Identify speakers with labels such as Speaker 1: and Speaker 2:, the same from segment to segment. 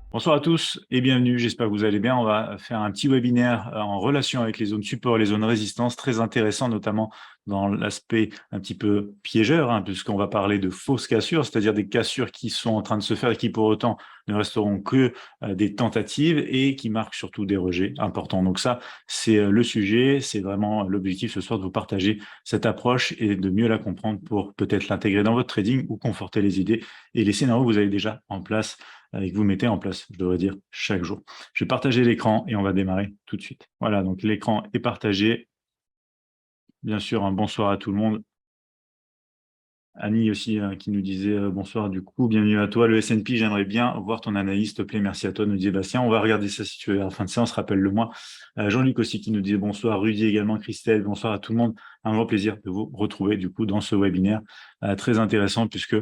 Speaker 1: Bonsoir à tous et bienvenue, j'espère que vous allez bien. On va faire un petit webinaire en relation avec les zones support et les zones résistance, très intéressant notamment dans l'aspect un petit peu piégeur, puisqu'on va parler de fausses cassures, c'est-à-dire des cassures qui sont en train de se faire et qui pour autant ne resteront que des tentatives et qui marquent surtout des rejets importants. Donc ça, c'est le sujet, c'est vraiment l'objectif ce soir de vous partager cette approche et de mieux la comprendre pour peut-être l'intégrer dans votre trading ou conforter les idées et les scénarios que vous avez déjà en place et que vous mettez en place, je devrais dire, chaque jour. Je vais partager l'écran et on va démarrer tout de suite. Voilà, donc l'écran est partagé. Bien sûr, un bonsoir à tout le monde. Annie aussi qui nous disait bonsoir du coup, bienvenue à toi. Le S&P, j'aimerais bien voir ton analyse, s'il te plaît, merci à toi, nous dit Bastien. On va regarder ça si tu veux à la fin de séance, rappelle-le-moi. Jean-Luc aussi qui nous disait bonsoir, Rudy également, Christelle, bonsoir à tout le monde. Un grand plaisir de vous retrouver du coup dans ce webinaire très intéressant puisque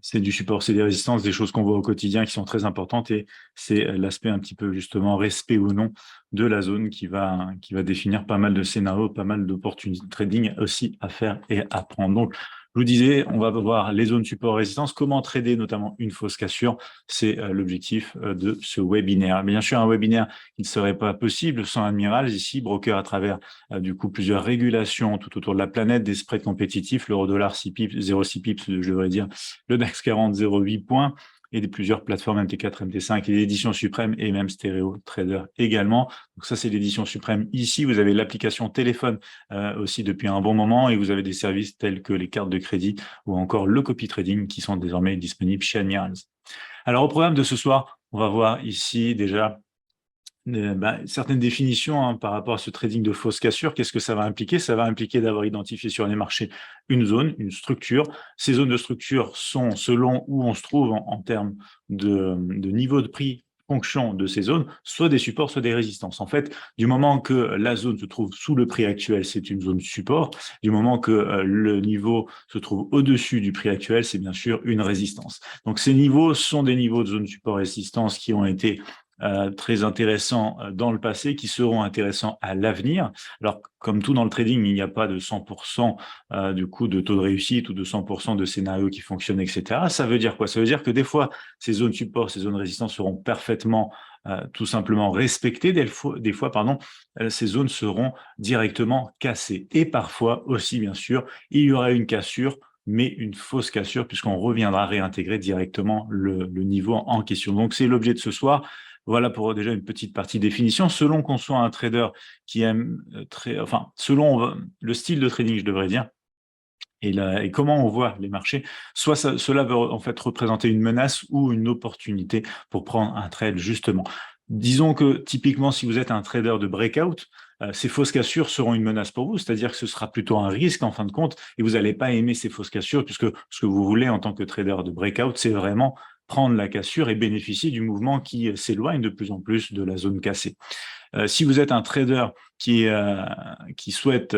Speaker 1: c'est du support, c'est des résistances, des choses qu'on voit au quotidien qui sont très importantes et c'est l'aspect un petit peu justement respect ou non de la zone qui va définir pas mal de scénarios, pas mal d'opportunités de trading aussi à faire et à prendre. Donc, je vous disais, on va voir les zones support résistance, comment trader notamment une fausse cassure, c'est l'objectif de ce webinaire. Bien sûr, un webinaire qui ne serait pas possible sans Admirals, ici, broker à travers du coup plusieurs régulations tout autour de la planète, des spreads compétitifs, l'euro-dollar 6 pips, 0,6 pips, je devrais dire, le DAX 40, 0,8 points, et plusieurs plateformes MT4, MT5 et l'édition suprême et même Stéréo Trader également. Donc ça, c'est l'édition suprême. Ici, vous avez l'application téléphone aussi depuis un bon moment et vous avez des services tels que les cartes de crédit ou encore le copy trading qui sont désormais disponibles chez Admirals. Alors, au programme de ce soir, on va voir ici déjà certaines définitions par rapport à ce trading de fausses cassures. Qu'est-ce que ça va impliquer? Ça va impliquer d'avoir identifié sur les marchés une zone, une structure. Ces zones de structure sont selon où on se trouve en termes de niveau de prix fonction de ces zones, soit des supports, soit des résistances. En fait, du moment que la zone se trouve sous le prix actuel, c'est une zone support. Du moment que le niveau se trouve au-dessus du prix actuel, c'est bien sûr une résistance. Donc ces niveaux sont des niveaux de zone support-résistance qui ont été très intéressants dans le passé, qui seront intéressants à l'avenir. Alors, comme tout dans le trading, il n'y a pas de 100% du coup de taux de réussite ou de 100% de scénarios qui fonctionnent, etc. Ça veut dire quoi? Ça veut dire que des fois, ces zones support, ces zones résistance seront parfaitement tout simplement respectées. Des fois, ces zones seront directement cassées. Et parfois aussi, bien sûr, il y aura une cassure mais une fausse cassure puisqu'on reviendra réintégrer directement le niveau en question. Donc, c'est l'objet de ce soir. Voilà pour déjà une petite partie définition. Selon qu'on soit un trader qui aime selon le style de trading, je devrais dire, et comment on voit les marchés, soit cela veut en fait représenter une menace ou une opportunité pour prendre un trade justement. Disons que typiquement, si vous êtes un trader de breakout, ces fausses cassures seront une menace pour vous, c'est-à-dire que ce sera plutôt un risque en fin de compte et vous n'allez pas aimer ces fausses cassures puisque ce que vous voulez en tant que trader de breakout, c'est vraiment prendre la cassure et bénéficier du mouvement qui s'éloigne de plus en plus de la zone cassée. Si vous êtes un trader qui souhaite,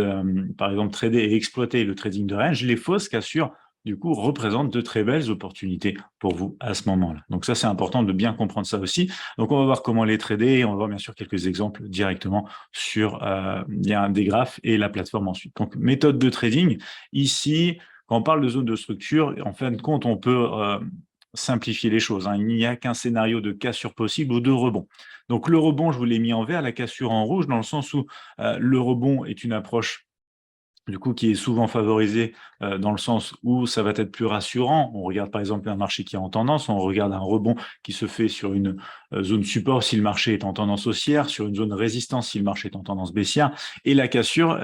Speaker 1: par exemple, trader et exploiter le trading de range, les fausses cassures, du coup, représentent de très belles opportunités pour vous à ce moment-là. Donc ça, c'est important de bien comprendre ça aussi. Donc on va voir comment les trader et on va voir bien sûr quelques exemples directement sur des graphes et la plateforme ensuite. Donc méthode de trading, ici, quand on parle de zone de structure, en fin de compte, on peut simplifier les choses. Il n'y a qu'un scénario de cassure possible ou de rebond. Donc le rebond, je vous l'ai mis en vert, la cassure en rouge, dans le sens où le rebond est une approche du coup, qui est souvent favorisée dans le sens où ça va être plus rassurant. On regarde par exemple un marché qui est en tendance, on regarde un rebond qui se fait sur une zone support si le marché est en tendance haussière, sur une zone résistance si le marché est en tendance baissière, et la cassure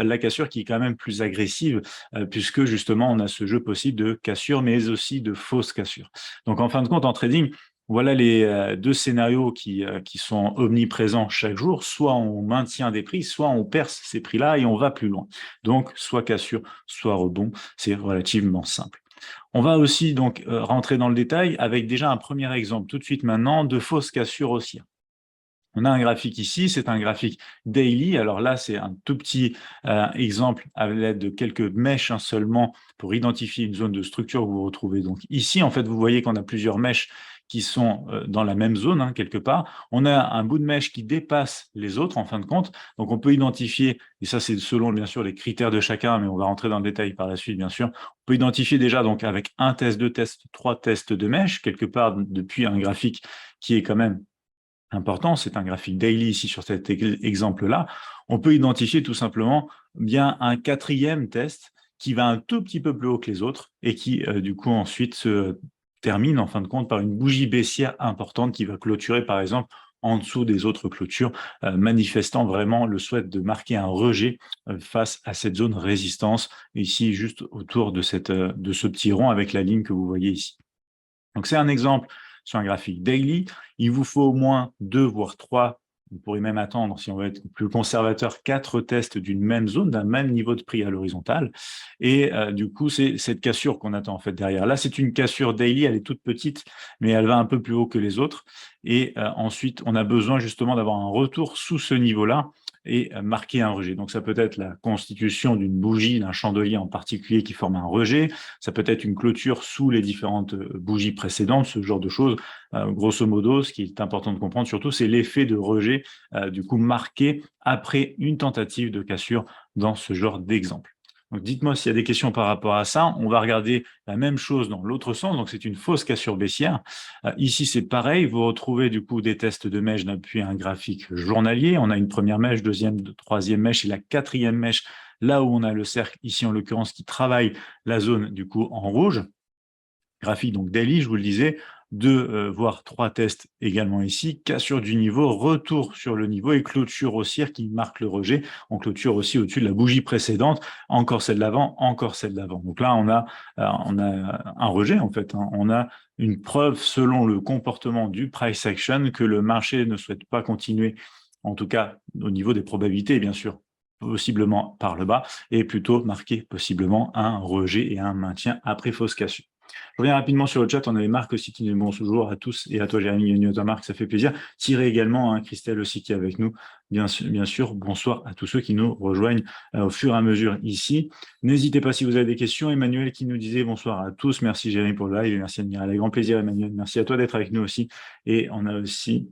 Speaker 1: qui est quand même plus agressive puisque justement on a ce jeu possible de cassure, mais aussi de fausse cassure. Donc en fin de compte, en trading, voilà les deux scénarios qui sont omniprésents chaque jour. Soit on maintient des prix, soit on perce ces prix-là et on va plus loin. Donc, soit cassure, soit rebond. C'est relativement simple. On va aussi donc rentrer dans le détail avec déjà un premier exemple tout de suite maintenant de fausse cassure haussière. On a un graphique ici, c'est un graphique daily. Alors là, c'est un tout petit exemple à l'aide de quelques mèches seulement pour identifier une zone de structure que vous retrouvez. Donc ici, en fait, vous voyez qu'on a plusieurs mèches qui sont dans la même zone, hein, quelque part. On a un bout de mèche qui dépasse les autres, en fin de compte. Donc, on peut identifier, et ça, c'est selon, bien sûr, les critères de chacun, mais on va rentrer dans le détail par la suite, bien sûr. On peut identifier déjà, donc, avec un test, deux tests, trois tests de mèche, quelque part, depuis un graphique qui est quand même important, c'est un graphique daily ici sur cet exemple-là. On peut identifier tout simplement bien un quatrième test qui va un tout petit peu plus haut que les autres et qui, du coup, ensuite se termine, en fin de compte, par une bougie baissière importante qui va clôturer, par exemple, en dessous des autres clôtures, manifestant vraiment le souhait de marquer un rejet face à cette zone résistance, ici, juste autour de ce petit rond avec la ligne que vous voyez ici. Donc, c'est un exemple sur un graphique daily. Il vous faut au moins 2 voire 3, on pourrait même attendre, si on veut être plus conservateur, 4 tests d'une même zone, d'un même niveau de prix à l'horizontale. Et du coup, c'est cette cassure qu'on attend en fait derrière. Là, c'est une cassure daily, elle est toute petite, mais elle va un peu plus haut que les autres. Et ensuite, on a besoin justement d'avoir un retour sous ce niveau-là et marquer un rejet. Donc, ça peut être la constitution d'une bougie, d'un chandelier en particulier qui forme un rejet. Ça peut être une clôture sous les différentes bougies précédentes, ce genre de choses. Grosso modo, ce qui est important de comprendre surtout, c'est l'effet de rejet, du coup, marqué après une tentative de cassure dans ce genre d'exemple. Donc, dites-moi s'il y a des questions par rapport à ça. On va regarder la même chose dans l'autre sens. Donc, c'est une fausse cassure baissière. Ici, c'est pareil. Vous retrouvez du coup des tests de mèche depuis un graphique journalier. On a une première mèche, deuxième, troisième mèche et la quatrième mèche, là où on a le cercle, ici en l'occurrence, qui travaille la zone du coup en rouge. Graphique donc daily, je vous le disais, 2 voire 3 tests également ici, cassure du niveau, retour sur le niveau et clôture haussière qui marque le rejet. On clôture aussi au-dessus de la bougie précédente, encore celle d'avant, encore celle d'avant. Donc là, on a un rejet en fait, hein. On a une preuve selon le comportement du price action que le marché ne souhaite pas continuer, en tout cas au niveau des probabilités, bien sûr, possiblement par le bas, et plutôt marquer possiblement un rejet et un maintien après fausse cassure. Je reviens rapidement sur le chat. On avait Marc aussi qui nous dit bonjour à tous et à toi, Jérémy, bienvenue à toi, Marc, ça fait plaisir. Thierry également, hein, Christelle aussi qui est avec nous. Bien sûr, bonsoir à tous ceux qui nous rejoignent au fur et à mesure ici. N'hésitez pas si vous avez des questions. Emmanuel qui nous disait bonsoir à tous. Merci, Jérémy, pour le live et merci, Admiral. Avec grand plaisir, Emmanuel. Merci à toi d'être avec nous aussi. Et on a aussi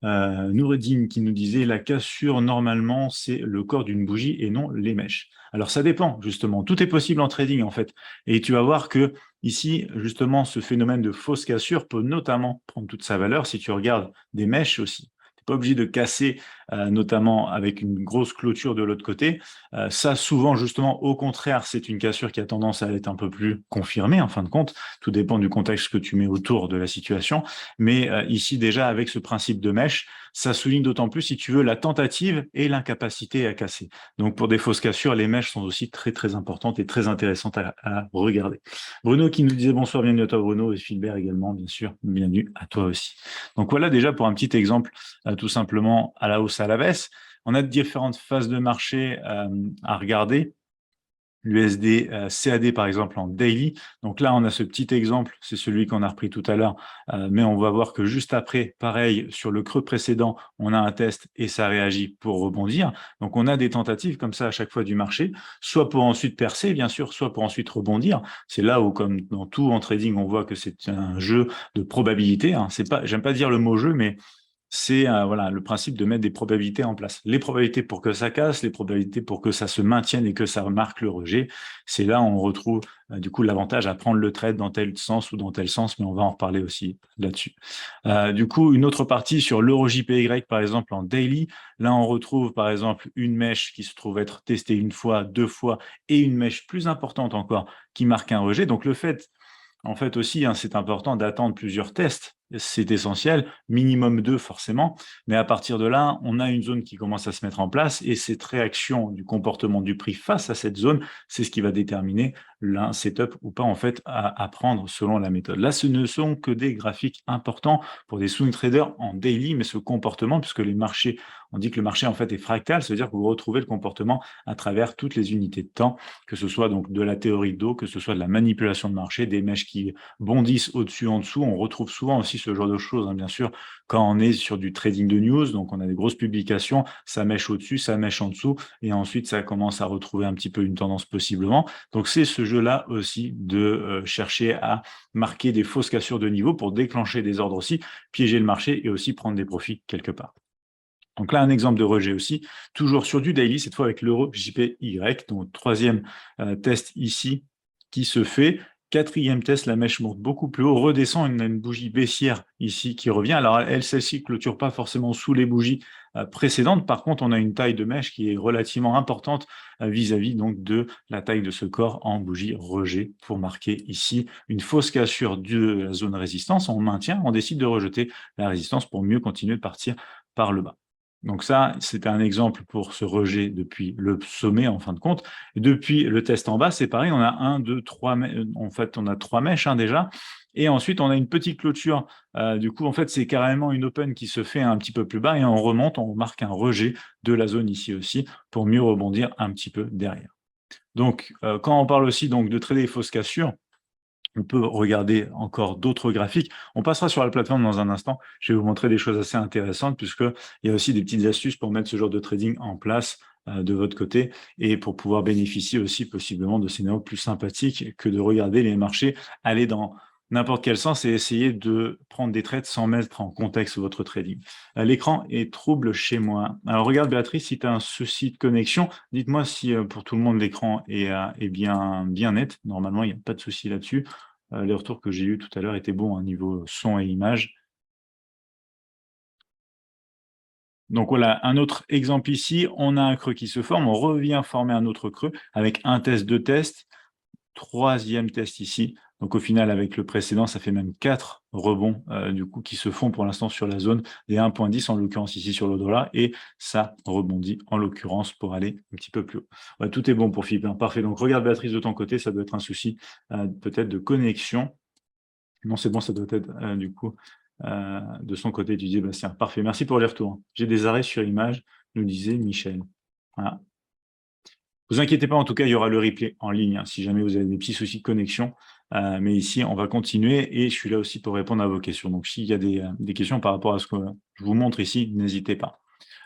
Speaker 1: Noureddin qui nous disait la cassure normalement c'est le corps d'une bougie et non les mèches. Alors ça dépend justement, tout est possible en trading en fait, et tu vas voir que ici justement ce phénomène de fausse cassure peut notamment prendre toute sa valeur si tu regardes des mèches aussi. Tu n'es pas obligé de casser notamment avec une grosse clôture de l'autre côté. Ça souvent justement au contraire c'est une cassure qui a tendance à être un peu plus confirmée en fin de compte, tout dépend du contexte que tu mets autour de la situation. Mais ici, déjà, avec ce principe de mèche, ça souligne d'autant plus, si tu veux, la tentative et l'incapacité à casser. Donc, pour des fausses cassures, les mèches sont aussi très, très importantes et très intéressantes à regarder. Bruno qui nous disait bonsoir, bienvenue à toi, Bruno, et Philbert également, bien sûr, bienvenue à toi aussi. Donc, voilà déjà pour un petit exemple, tout simplement à la hausse, à la baisse. On a différentes phases de marché à regarder. L'USD CAD par exemple en daily. Donc là, on a ce petit exemple, c'est celui qu'on a repris tout à l'heure, mais on va voir que juste après, pareil, sur le creux précédent, on a un test et ça réagit pour rebondir. Donc on a des tentatives comme ça à chaque fois du marché, soit pour ensuite percer, bien sûr, soit pour ensuite rebondir. C'est là où, comme dans tout en trading, on voit que c'est un jeu de probabilité, hein. C'est pas, j'aime pas dire le mot jeu, mais c'est voilà, le principe de mettre des probabilités en place. Les probabilités pour que ça casse, les probabilités pour que ça se maintienne et que ça marque le rejet. C'est là où on retrouve du coup l'avantage à prendre le trade dans tel sens ou dans tel sens, mais on va en reparler aussi là-dessus. Du coup, une autre partie sur l'euro JPY, par exemple, en daily. Là, on retrouve par exemple une mèche qui se trouve être testée une fois, deux fois, et une mèche plus importante encore qui marque un rejet. Donc le fait en fait aussi, hein, c'est important d'attendre plusieurs tests, c'est essentiel, minimum 2 forcément, mais à partir de là, on a une zone qui commence à se mettre en place et cette réaction du comportement du prix face à cette zone, c'est ce qui va déterminer un setup ou pas en fait à prendre selon la méthode. Là, ce ne sont que des graphiques importants pour des swing traders en daily, mais ce comportement, puisque les marchés, on dit que le marché en fait est fractal, ça veut dire que vous retrouvez le comportement à travers toutes les unités de temps, que ce soit donc de la théorie d'eau, que ce soit de la manipulation de marché, des mèches qui bondissent au-dessus, en dessous. On retrouve souvent aussi ce genre de choses, hein, bien sûr, quand on est sur du trading de news, donc on a des grosses publications, ça mèche au-dessus, ça mèche en dessous, et ensuite ça commence à retrouver un petit peu une tendance possiblement. Donc c'est ce jeu-là aussi de chercher à marquer des fausses cassures de niveau pour déclencher des ordres aussi, piéger le marché et aussi prendre des profits quelque part. Donc là, un exemple de rejet aussi, toujours sur du daily, cette fois avec l'euro JPY, donc troisième test ici qui se fait. Quatrième test, la mèche monte beaucoup plus haut, redescend, on a une bougie baissière ici qui revient. Alors elle, celle-ci ne clôture pas forcément sous les bougies précédentes. Par contre, on a une taille de mèche qui est relativement importante vis-à-vis donc de la taille de ce corps en bougie rejet pour marquer ici une fausse cassure de la zone résistance. On maintient, on décide de rejeter la résistance pour mieux continuer de partir par le bas. Donc ça, c'était un exemple pour ce rejet depuis le sommet en fin de compte. Et depuis le test en bas, c'est pareil, on a 1, 2, 3, en fait, on a 3 mèches déjà. Et ensuite, on a une petite clôture. Du coup, en fait, c'est carrément une open qui se fait un petit peu plus bas et on remonte, on marque un rejet de la zone ici aussi pour mieux rebondir un petit peu derrière. Donc, quand on parle aussi donc, de trader les fausses cassures, on peut regarder encore d'autres graphiques. On passera sur la plateforme dans un instant. Je vais vous montrer des choses assez intéressantes puisqu'il y a aussi des petites astuces pour mettre ce genre de trading en place de votre côté et pour pouvoir bénéficier aussi possiblement de scénarios plus sympathiques que de regarder les marchés aller dans n'importe quel sens et essayer de prendre des trades sans mettre en contexte votre trading. L'écran est trouble chez moi. Alors regarde Béatrice, si tu as un souci de connexion, dites-moi si pour tout le monde l'écran est bien net. Normalement, il n'y a pas de souci là-dessus. Les retours que j'ai eus tout à l'heure étaient bons, niveau son et image. Donc voilà, un autre exemple ici, on a un creux qui se forme, on revient former un autre creux avec un test, deux tests, troisième test ici. Donc au final, avec le précédent, ça fait même 4 rebonds du coup qui se font pour l'instant sur la zone des 1,10 en l'occurrence ici sur le dollar et ça rebondit en l'occurrence pour aller un petit peu plus haut. Ouais, tout est bon pour Philippe, hein, parfait. Donc regarde Béatrice de ton côté, ça doit être un souci peut-être de connexion. Non, c'est bon, ça doit être du coup de son côté du Bastien. Parfait, merci pour les retours. J'ai des arrêts sur image, nous disait Michel. Voilà. Vous inquiétez pas, en tout cas, il y aura le replay en ligne, hein, si jamais vous avez des petits soucis de connexion. Mais ici, on va continuer et je suis là aussi pour répondre à vos questions. Donc, s'il y a des questions par rapport à ce que je vous montre ici, n'hésitez pas.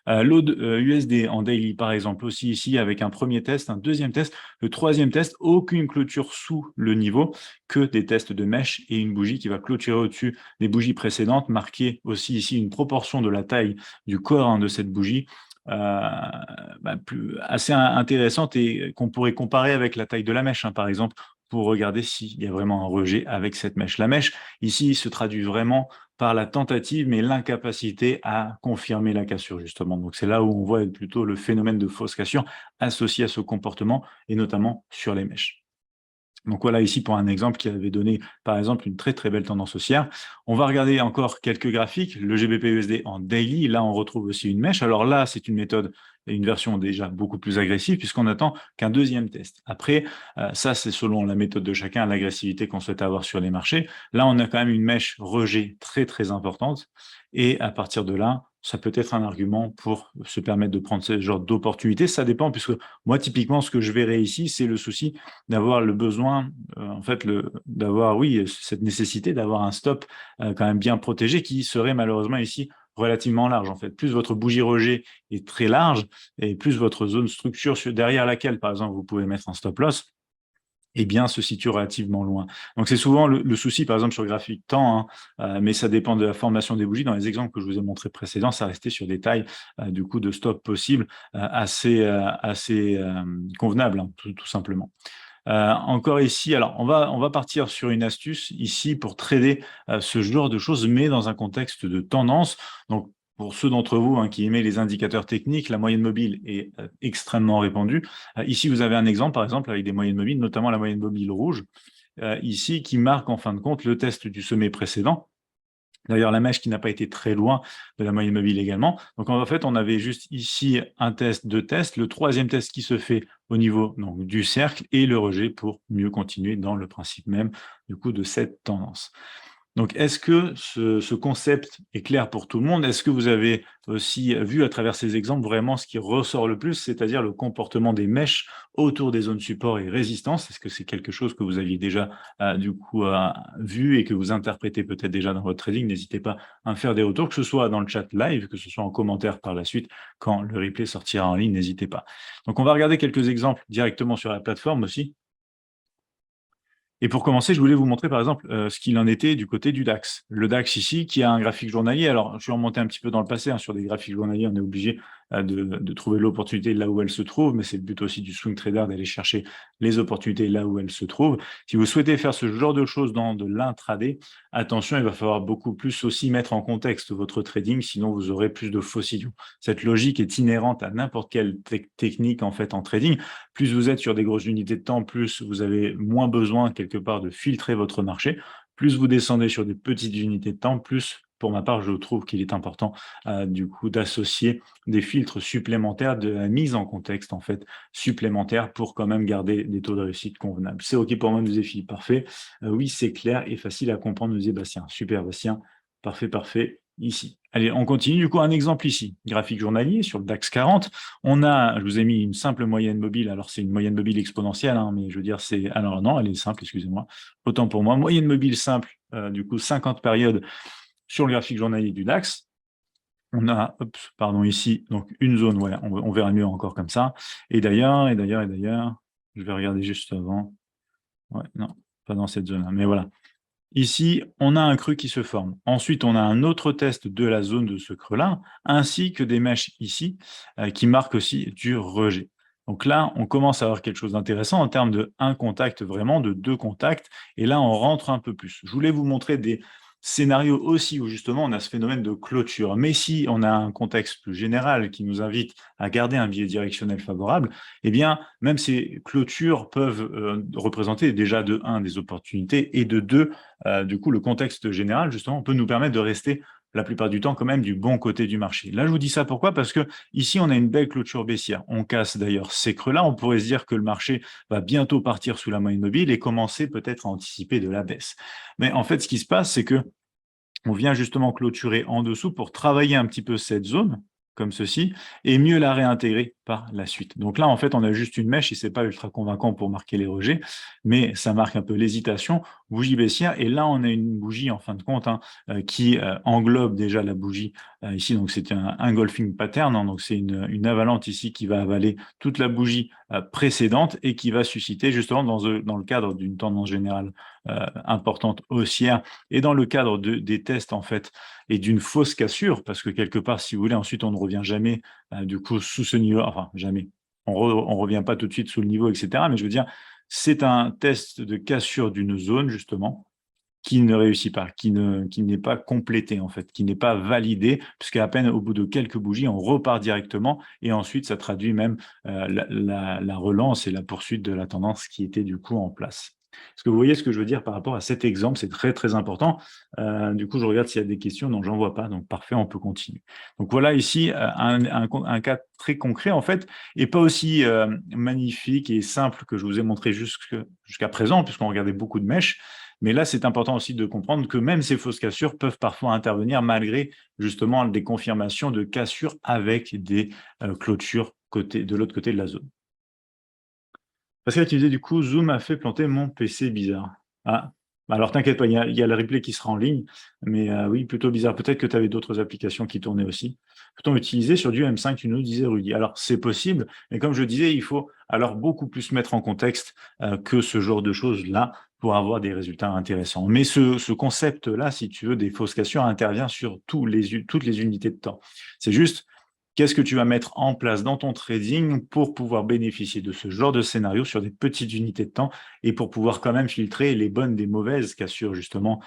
Speaker 1: L'aude USD en daily, par exemple, aussi ici, avec un premier test, un deuxième test, le troisième test, aucune clôture sous le niveau, que des tests de mèche et une bougie qui va clôturer au-dessus des bougies précédentes, marquer aussi ici une proportion de la taille du corps de cette bougie, assez intéressante et qu'on pourrait comparer avec la taille de la mèche, par exemple, pour regarder s'il y a vraiment un rejet avec cette mèche. La mèche, ici, se traduit vraiment par la tentative, mais l'incapacité à confirmer la cassure, justement. Donc, c'est là où on voit plutôt le phénomène de fausse cassure associé à ce comportement, et notamment sur les mèches. Donc voilà ici pour un exemple qui avait donné par exemple une très très belle tendance haussière. On va regarder encore quelques graphiques, le GBP/USD en daily, là on retrouve aussi une mèche. Alors là c'est une méthode et une version déjà beaucoup plus agressive puisqu'on attend qu'un deuxième test. Après, ça c'est selon la méthode de chacun, l'agressivité qu'on souhaite avoir sur les marchés. Là on a quand même une mèche rejet très très importante et à partir de là, ça peut être un argument pour se permettre de prendre ce genre d'opportunité. Ça dépend puisque moi typiquement ce que je verrai ici c'est le souci d'avoir le besoin, en fait, d'avoir, oui, cette nécessité d'avoir un stop quand même bien protégé qui serait malheureusement ici relativement large. En fait, plus votre bougie rejet est très large et plus votre zone structure derrière laquelle, par exemple, vous pouvez mettre un stop loss, eh bien, se situe relativement loin. Donc, c'est souvent le souci, par exemple, sur graphique temps, mais ça dépend de la formation des bougies. Dans les exemples que je vous ai montrés précédents, ça restait sur des tailles, du coup, de stop possibles assez convenables, tout simplement. Encore ici, alors on va partir sur une astuce ici pour trader ce genre de choses, mais dans un contexte de tendance. Donc, pour ceux d'entre vous qui aimez les indicateurs techniques, la moyenne mobile est extrêmement répandue. Ici, vous avez un exemple, par exemple, avec des moyennes mobiles, notamment la moyenne mobile rouge, ici, qui marque en fin de compte le test du sommet précédent. D'ailleurs, la mèche qui n'a pas été très loin de la moyenne mobile également. Donc, en fait, on avait juste ici un test, deux tests, le troisième test qui se fait au niveau donc, du cercle et le rejet pour mieux continuer dans le principe même du coup de cette tendance. Donc, est-ce que ce concept est clair pour tout le monde? Est-ce que vous avez aussi vu à travers ces exemples vraiment ce qui ressort le plus, c'est-à-dire le comportement des mèches autour des zones support et résistance? Est-ce que c'est quelque chose que vous aviez déjà du coup vu et que vous interprétez peut-être déjà dans votre trading? N'hésitez pas à me faire des retours, que ce soit dans le chat live, que ce soit en commentaire par la suite, quand le replay sortira en ligne, n'hésitez pas. Donc, on va regarder quelques exemples directement sur la plateforme aussi. Et pour commencer, je voulais vous montrer par exemple ce qu'il en était du côté du DAX. Le DAX ici, qui a un graphique journalier. Alors, je suis remonté un petit peu dans le passé, hein, sur des graphiques journaliers, on est obligé de trouver l'opportunité là où elle se trouve, mais c'est le but aussi du swing trader d'aller chercher les opportunités là où elles se trouvent. Si vous souhaitez faire ce genre de choses dans de l'intraday, attention, il va falloir beaucoup plus aussi mettre en contexte votre trading, sinon vous aurez plus de faux signaux. Cette logique est inhérente à n'importe quelle technique en fait en trading. Plus vous êtes sur des grosses unités de temps, plus vous avez moins besoin quelque part de filtrer votre marché. Plus vous descendez sur des petites unités de temps, plus pour ma part, je trouve qu'il est important du coup d'associer des filtres supplémentaires, de la mise en contexte en fait supplémentaire pour quand même garder des taux de réussite convenables. C'est OK pour moi, nous Philippe, parfait. Oui, c'est clair et facile à comprendre, nous disait Bastien. Super Bastien, parfait, parfait. Ici. Allez, on continue. Du coup, un exemple ici, graphique journalier sur le DAX 40. On a, je vous ai mis une simple moyenne mobile. Alors, c'est une moyenne mobile exponentielle, hein, mais je veux dire, c'est. Alors, non, elle est simple, excusez-moi. Autant pour moi. Moyenne mobile simple, du coup, 50 périodes sur le graphique journalier du DAX. On a, pardon, ici, donc une zone, ouais, on verra mieux encore comme ça. Et d'ailleurs, je vais regarder juste avant. Ouais, non, pas dans cette zone-là, mais voilà. Ici, on a un creux qui se forme. Ensuite, on a un autre test de la zone de ce creux-là, ainsi que des mèches ici, qui marquent aussi du rejet. Donc là, on commence à avoir quelque chose d'intéressant en termes de un contact, vraiment de deux contacts. Et là, on rentre un peu plus. Je voulais vous montrer des scénarios aussi où justement on a ce phénomène de clôture. Mais si on a un contexte plus général qui nous invite à garder un biais directionnel favorable, eh bien, même ces clôtures peuvent représenter déjà de 1 des opportunités et de 2 du coup, le contexte général, justement, peut nous permettre de rester la plupart du temps quand même du bon côté du marché. Là, je vous dis ça pourquoi? Parce que ici, on a une belle clôture baissière. On casse d'ailleurs ces creux-là. On pourrait se dire que le marché va bientôt partir sous la moyenne mobile et commencer peut-être à anticiper de la baisse. Mais en fait, ce qui se passe, c'est que on vient justement clôturer en dessous pour travailler un petit peu cette zone, comme ceci, et mieux la réintégrer par la suite. Donc là, en fait, on a juste une mèche et c'est pas ultra convaincant pour marquer les rejets, mais ça marque un peu l'hésitation. Bougie baissière, et là, on a une bougie, en fin de compte, hein, qui englobe déjà la bougie ici. Donc c'est un engulfing pattern, hein, donc c'est une avalante ici qui va avaler toute la bougie précédente et qui va susciter justement dans le cadre d'une tendance générale importante haussière et dans le cadre des tests en fait et d'une fausse cassure, parce que quelque part, si vous voulez, ensuite on ne revient jamais du coup sous ce niveau, enfin jamais, on revient pas tout de suite sous le niveau, etc. Mais je veux dire, c'est un test de cassure d'une zone justement qui ne réussit pas, qui n'est pas complété en fait, qui n'est pas validé, puisqu'à peine au bout de quelques bougies, on repart directement et ensuite ça traduit même la relance et la poursuite de la tendance qui était du coup en place. Est-ce que vous voyez ce que je veux dire par rapport à cet exemple? C'est très très important. Du coup, je regarde s'il y a des questions. Non, j'en vois pas. Donc parfait, on peut continuer. Donc voilà ici un cas très concret en fait, et pas aussi magnifique et simple que je vous ai montré jusqu'à présent, puisqu'on regardait beaucoup de mèches. Mais là, c'est important aussi de comprendre que même ces fausses cassures peuvent parfois intervenir malgré justement des confirmations de cassures avec des clôtures de l'autre côté de la zone. Pascal, tu disais du coup, Zoom a fait planter mon PC bizarre. Ah, bah alors t'inquiète pas, il y a le replay qui sera en ligne, mais oui, plutôt bizarre. Peut-être que tu avais d'autres applications qui tournaient aussi. Peut-on utiliser sur du M5, tu nous disais Rudy. Alors c'est possible, mais comme je disais, il faut alors beaucoup plus mettre en contexte que ce genre de choses-là pour avoir des résultats intéressants. Mais ce concept-là, si tu veux, des fausses cassures intervient sur toutes les unités de temps. C'est juste qu'est-ce que tu vas mettre en place dans ton trading pour pouvoir bénéficier de ce genre de scénario sur des petites unités de temps et pour pouvoir quand même filtrer les bonnes des mauvaises cassures, justement,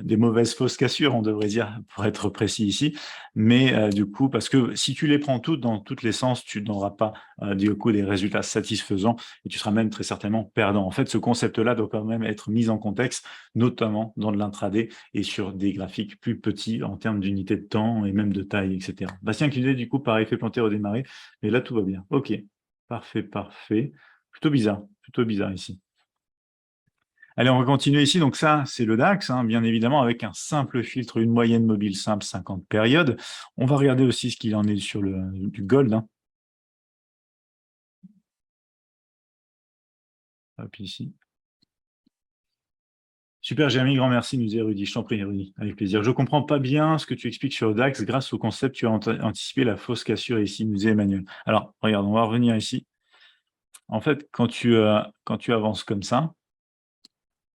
Speaker 1: des mauvaises fausses cassures, on devrait dire, pour être précis ici. Mais du coup, parce que si tu les prends toutes dans tous les sens, tu n'auras pas du coup des résultats satisfaisants et tu seras même très certainement perdant. En fait, ce concept-là doit quand même être mis en contexte, notamment dans de l'intraday et sur des graphiques plus petits en termes d'unité de temps et même de taille, etc. Bastien qui disait du coup par effet planté redémarrer, mais là tout va bien. Ok, parfait, parfait. Plutôt bizarre ici. Allez, on va continuer ici. Donc ça, c'est le DAX, hein, bien évidemment, avec un simple filtre, une moyenne mobile simple, 50 périodes. On va regarder aussi ce qu'il en est sur du gold, hein. Hop, ici. Super, Jérémy, grand merci, nous dit Rudy. Je t'en prie, Rudy, avec plaisir. Je ne comprends pas bien ce que tu expliques sur le DAX. Grâce au concept, tu as anticipé la fausse cassure ici, nous dit Emmanuel. Alors, regarde, on va revenir ici. En fait, quand tu avances comme ça,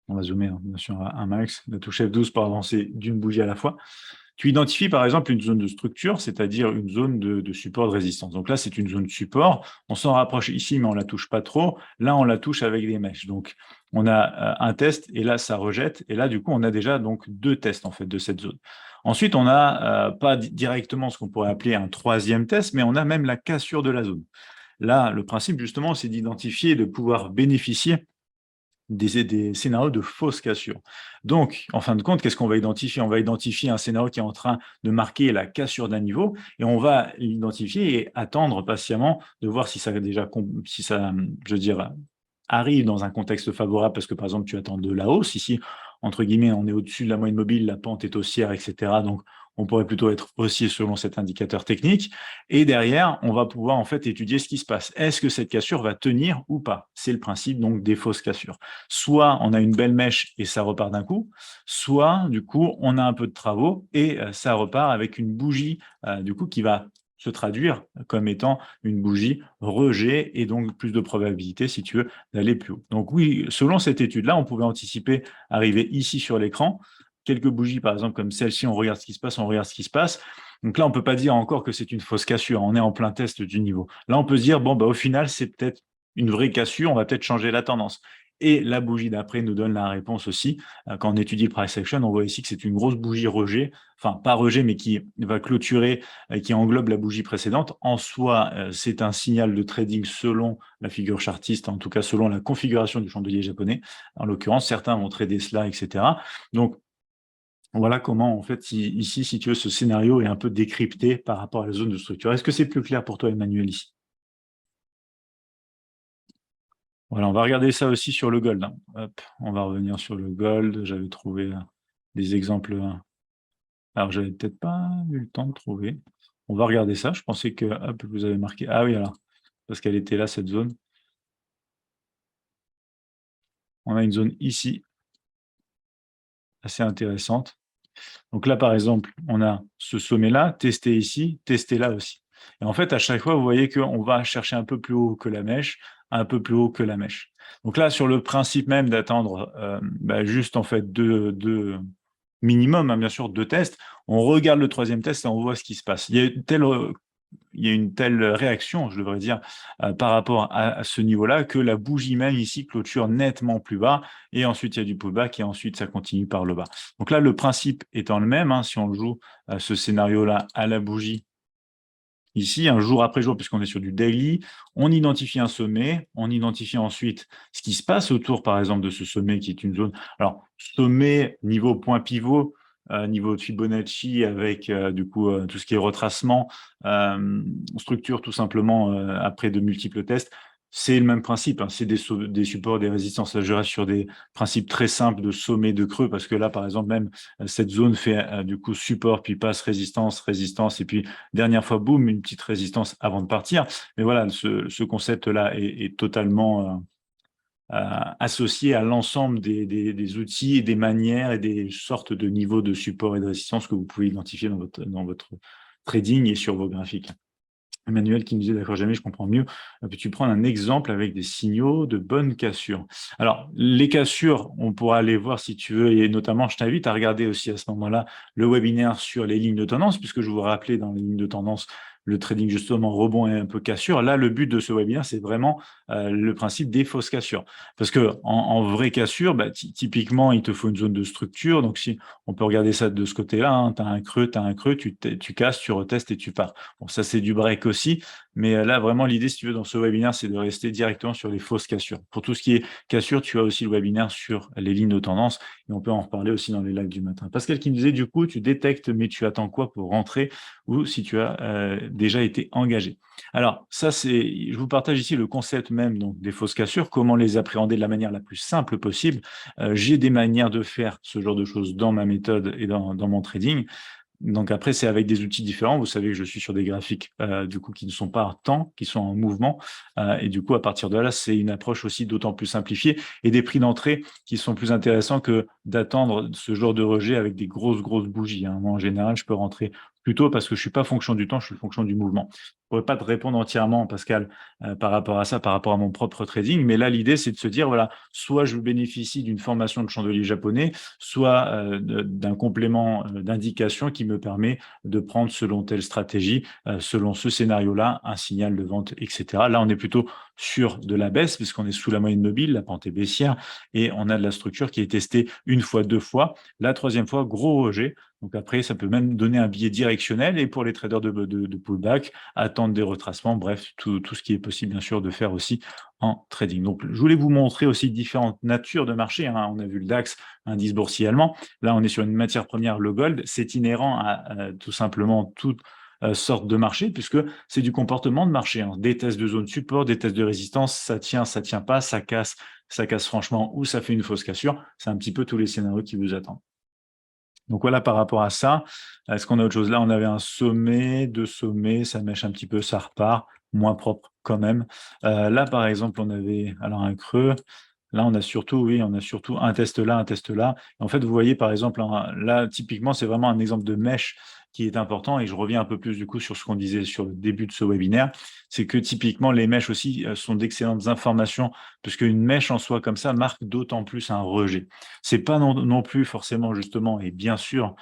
Speaker 1: on va zoomer, hein, bien sûr, à un max, la touche F12 pour avancer d'une bougie à la fois. Tu identifies par exemple une zone de structure, c'est-à-dire une zone de support de résistance. Donc là, c'est une zone de support. On s'en rapproche ici, mais on ne la touche pas trop. Là, on la touche avec des mèches. Donc, on a un test et là, ça rejette. Et là, du coup, on a déjà donc deux tests en fait de cette zone. Ensuite, on n'a pas directement ce qu'on pourrait appeler un troisième test, mais on a même la cassure de la zone. Là, le principe, justement, c'est d'identifier et de pouvoir bénéficier des scénarios de fausse cassure. Donc, en fin de compte, qu'est-ce qu'on va identifier? On va identifier un scénario qui est en train de marquer la cassure d'un niveau et on va l'identifier et attendre patiemment de voir si ça si ça, je veux dire, arrive dans un contexte favorable parce que, par exemple, tu attends de la hausse. Ici, entre guillemets, on est au-dessus de la moyenne mobile, la pente est haussière, etc. Donc, on pourrait plutôt être haussier selon cet indicateur technique. Et derrière, on va pouvoir en fait étudier ce qui se passe. Est-ce que cette cassure va tenir ou pas? C'est le principe donc des fausses cassures. Soit on a une belle mèche et ça repart d'un coup, soit du coup on a un peu de travaux et ça repart avec une bougie du coup qui va se traduire comme étant une bougie rejet et donc plus de probabilité, si tu veux, d'aller plus haut. Donc oui, selon cette étude-là, on pouvait anticiper arriver ici sur l'écran, quelques bougies par exemple comme celle-ci, on regarde ce qui se passe, on regarde ce qui se passe. Donc là, on ne peut pas dire encore que c'est une fausse cassure, on est en plein test du niveau. Là, on peut se dire, bon, bah, au final, c'est peut-être une vraie cassure, on va peut-être changer la tendance. Et la bougie d'après nous donne la réponse aussi. Quand on étudie le price action, on voit ici que c'est une grosse bougie rejet, enfin pas rejet, mais qui va clôturer, qui englobe la bougie précédente. En soi, c'est un signal de trading selon la figure chartiste, en tout cas selon la configuration du chandelier japonais. En l'occurrence, certains vont trader cela, etc. Donc, voilà comment, en fait, ici, si tu veux, ce scénario est un peu décrypté par rapport à la zone de structure. Est-ce que c'est plus clair pour toi, Emmanuel, ici? Voilà, on va regarder ça aussi sur le gold, hein. Hop, on va revenir sur le gold. J'avais trouvé des exemples. Alors, j'avais peut-être pas eu le temps de trouver. On va regarder ça. Je pensais que, hop, vous avez marqué. Ah oui, alors, parce qu'elle était là, cette zone. On a une zone ici, assez intéressante. Donc là, par exemple, on a ce sommet-là, testé ici, testé là aussi. Et en fait, à chaque fois, vous voyez qu'on va chercher un peu plus haut que la mèche, un peu plus haut que la mèche. Donc là, sur le principe même d'attendre juste en fait deux minimum, hein, bien sûr, deux tests, on regarde le troisième test et on voit ce qui se passe. Il y a une telle réaction, je devrais dire, par rapport à ce niveau-là, que la bougie même ici clôture nettement plus bas, et ensuite il y a du pullback, et ensuite ça continue par le bas. Donc là, le principe étant le même, hein, si on joue ce scénario-là à la bougie, ici, un jour après jour, puisqu'on est sur du daily, on identifie un sommet, on identifie ensuite ce qui se passe autour, par exemple, de ce sommet qui est une zone. Alors, sommet, niveau point pivot, niveau de Fibonacci, avec du coup tout ce qui est retracement, structure tout simplement après de multiples tests. C'est le même principe, hein, c'est des supports, des résistances. Là, je reste sur des principes très simples de sommet, de creux, parce que là, par exemple, même cette zone fait du coup support, puis passe résistance, résistance, et puis dernière fois, boum, une petite résistance avant de partir. Mais voilà, ce concept-là est totalement associé à l'ensemble des outils et des manières et des sortes de niveaux de support et de résistance que vous pouvez identifier dans votre trading et sur vos graphiques. Emmanuel qui nous disait, d'accord, jamais je comprends mieux. Peux-tu prendre un exemple avec des signaux de bonne cassure? Alors, les cassures, on pourra aller voir si tu veux, et notamment, je t'invite à regarder aussi à ce moment-là le webinaire sur les lignes de tendance, puisque je vous rappelais dans les lignes de tendance, le trading justement rebond et un peu cassure. Là, le but de ce webinaire, c'est vraiment le principe des fausses cassures. Parce que en vraie cassure, typiquement, il te faut une zone de structure. Donc, si on peut regarder ça de ce côté-là, hein, tu as un creux, tu casses, tu retestes et tu pars. Bon, ça, c'est du break aussi, Mais là, vraiment, l'idée, si tu veux, dans ce webinaire, c'est de rester directement sur les fausses cassures. Pour tout ce qui est cassure, tu as aussi le webinaire sur les lignes de tendance et on peut en reparler aussi dans les lives du matin. Pascal qui me disait, du coup, tu détectes, mais tu attends quoi pour rentrer ou si tu as déjà été engagé. Alors, ça, je vous partage ici le concept même donc, des fausses cassures, comment les appréhender de la manière la plus simple possible. J'ai des manières de faire ce genre de choses dans ma méthode et dans mon trading. Donc après, c'est avec des outils différents. Vous savez que je suis sur des graphiques du coup qui ne sont pas en temps, qui sont en mouvement. Et du coup, à partir de là, c'est une approche aussi d'autant plus simplifiée et des prix d'entrée qui sont plus intéressants que d'attendre ce genre de rejet avec des grosses bougies, hein. Moi, en général, je peux rentrer plus tôt parce que je suis pas fonction du temps, je suis fonction du mouvement. Je pourrais pas te répondre entièrement, Pascal, par rapport à ça, par rapport à mon propre trading. Mais là, l'idée, c'est de se dire, voilà, soit je bénéficie d'une formation de chandelier japonais, soit d'un complément d'indication qui me permet de prendre selon telle stratégie, selon ce scénario-là, un signal de vente, etc. Là, on est plutôt sur de la baisse puisqu'on est sous la moyenne mobile, la pente est baissière et on a de la structure qui est testée une fois, deux fois. La troisième fois, gros rejet. Donc après, ça peut même donner un biais directionnel et pour les traders de pullback, attendre des retracements, bref, tout ce qui est possible bien sûr de faire aussi en trading. Donc je voulais vous montrer aussi différentes natures de marché, hein. On a vu le DAX, indice boursier allemand. Là, on est sur une matière première, le gold. C'est inhérent à tout simplement toute sorte de marché, puisque c'est du comportement de marché, hein. Des tests de zone support, des tests de résistance, ça tient pas, ça casse franchement, ou ça fait une fausse cassure. C'est un petit peu tous les scénarios qui vous attendent. Donc voilà par rapport à ça. Est-ce qu'on a autre chose? Là, on avait un sommet, deux sommets, ça mèche un petit peu, ça repart, moins propre quand même. Là, par exemple, on avait alors un creux. Là, on a surtout, oui, on a surtout un test là, un test là. Et en fait, vous voyez, par exemple, là, typiquement, c'est vraiment un exemple de mèche qui est important. Et je reviens un peu plus, du coup, sur ce qu'on disait sur le début de ce webinaire. C'est que typiquement, les mèches aussi sont d'excellentes informations, parce qu'une mèche en soi, comme ça, marque d'autant plus un rejet. C'est pas non plus forcément, justement, et bien sûr,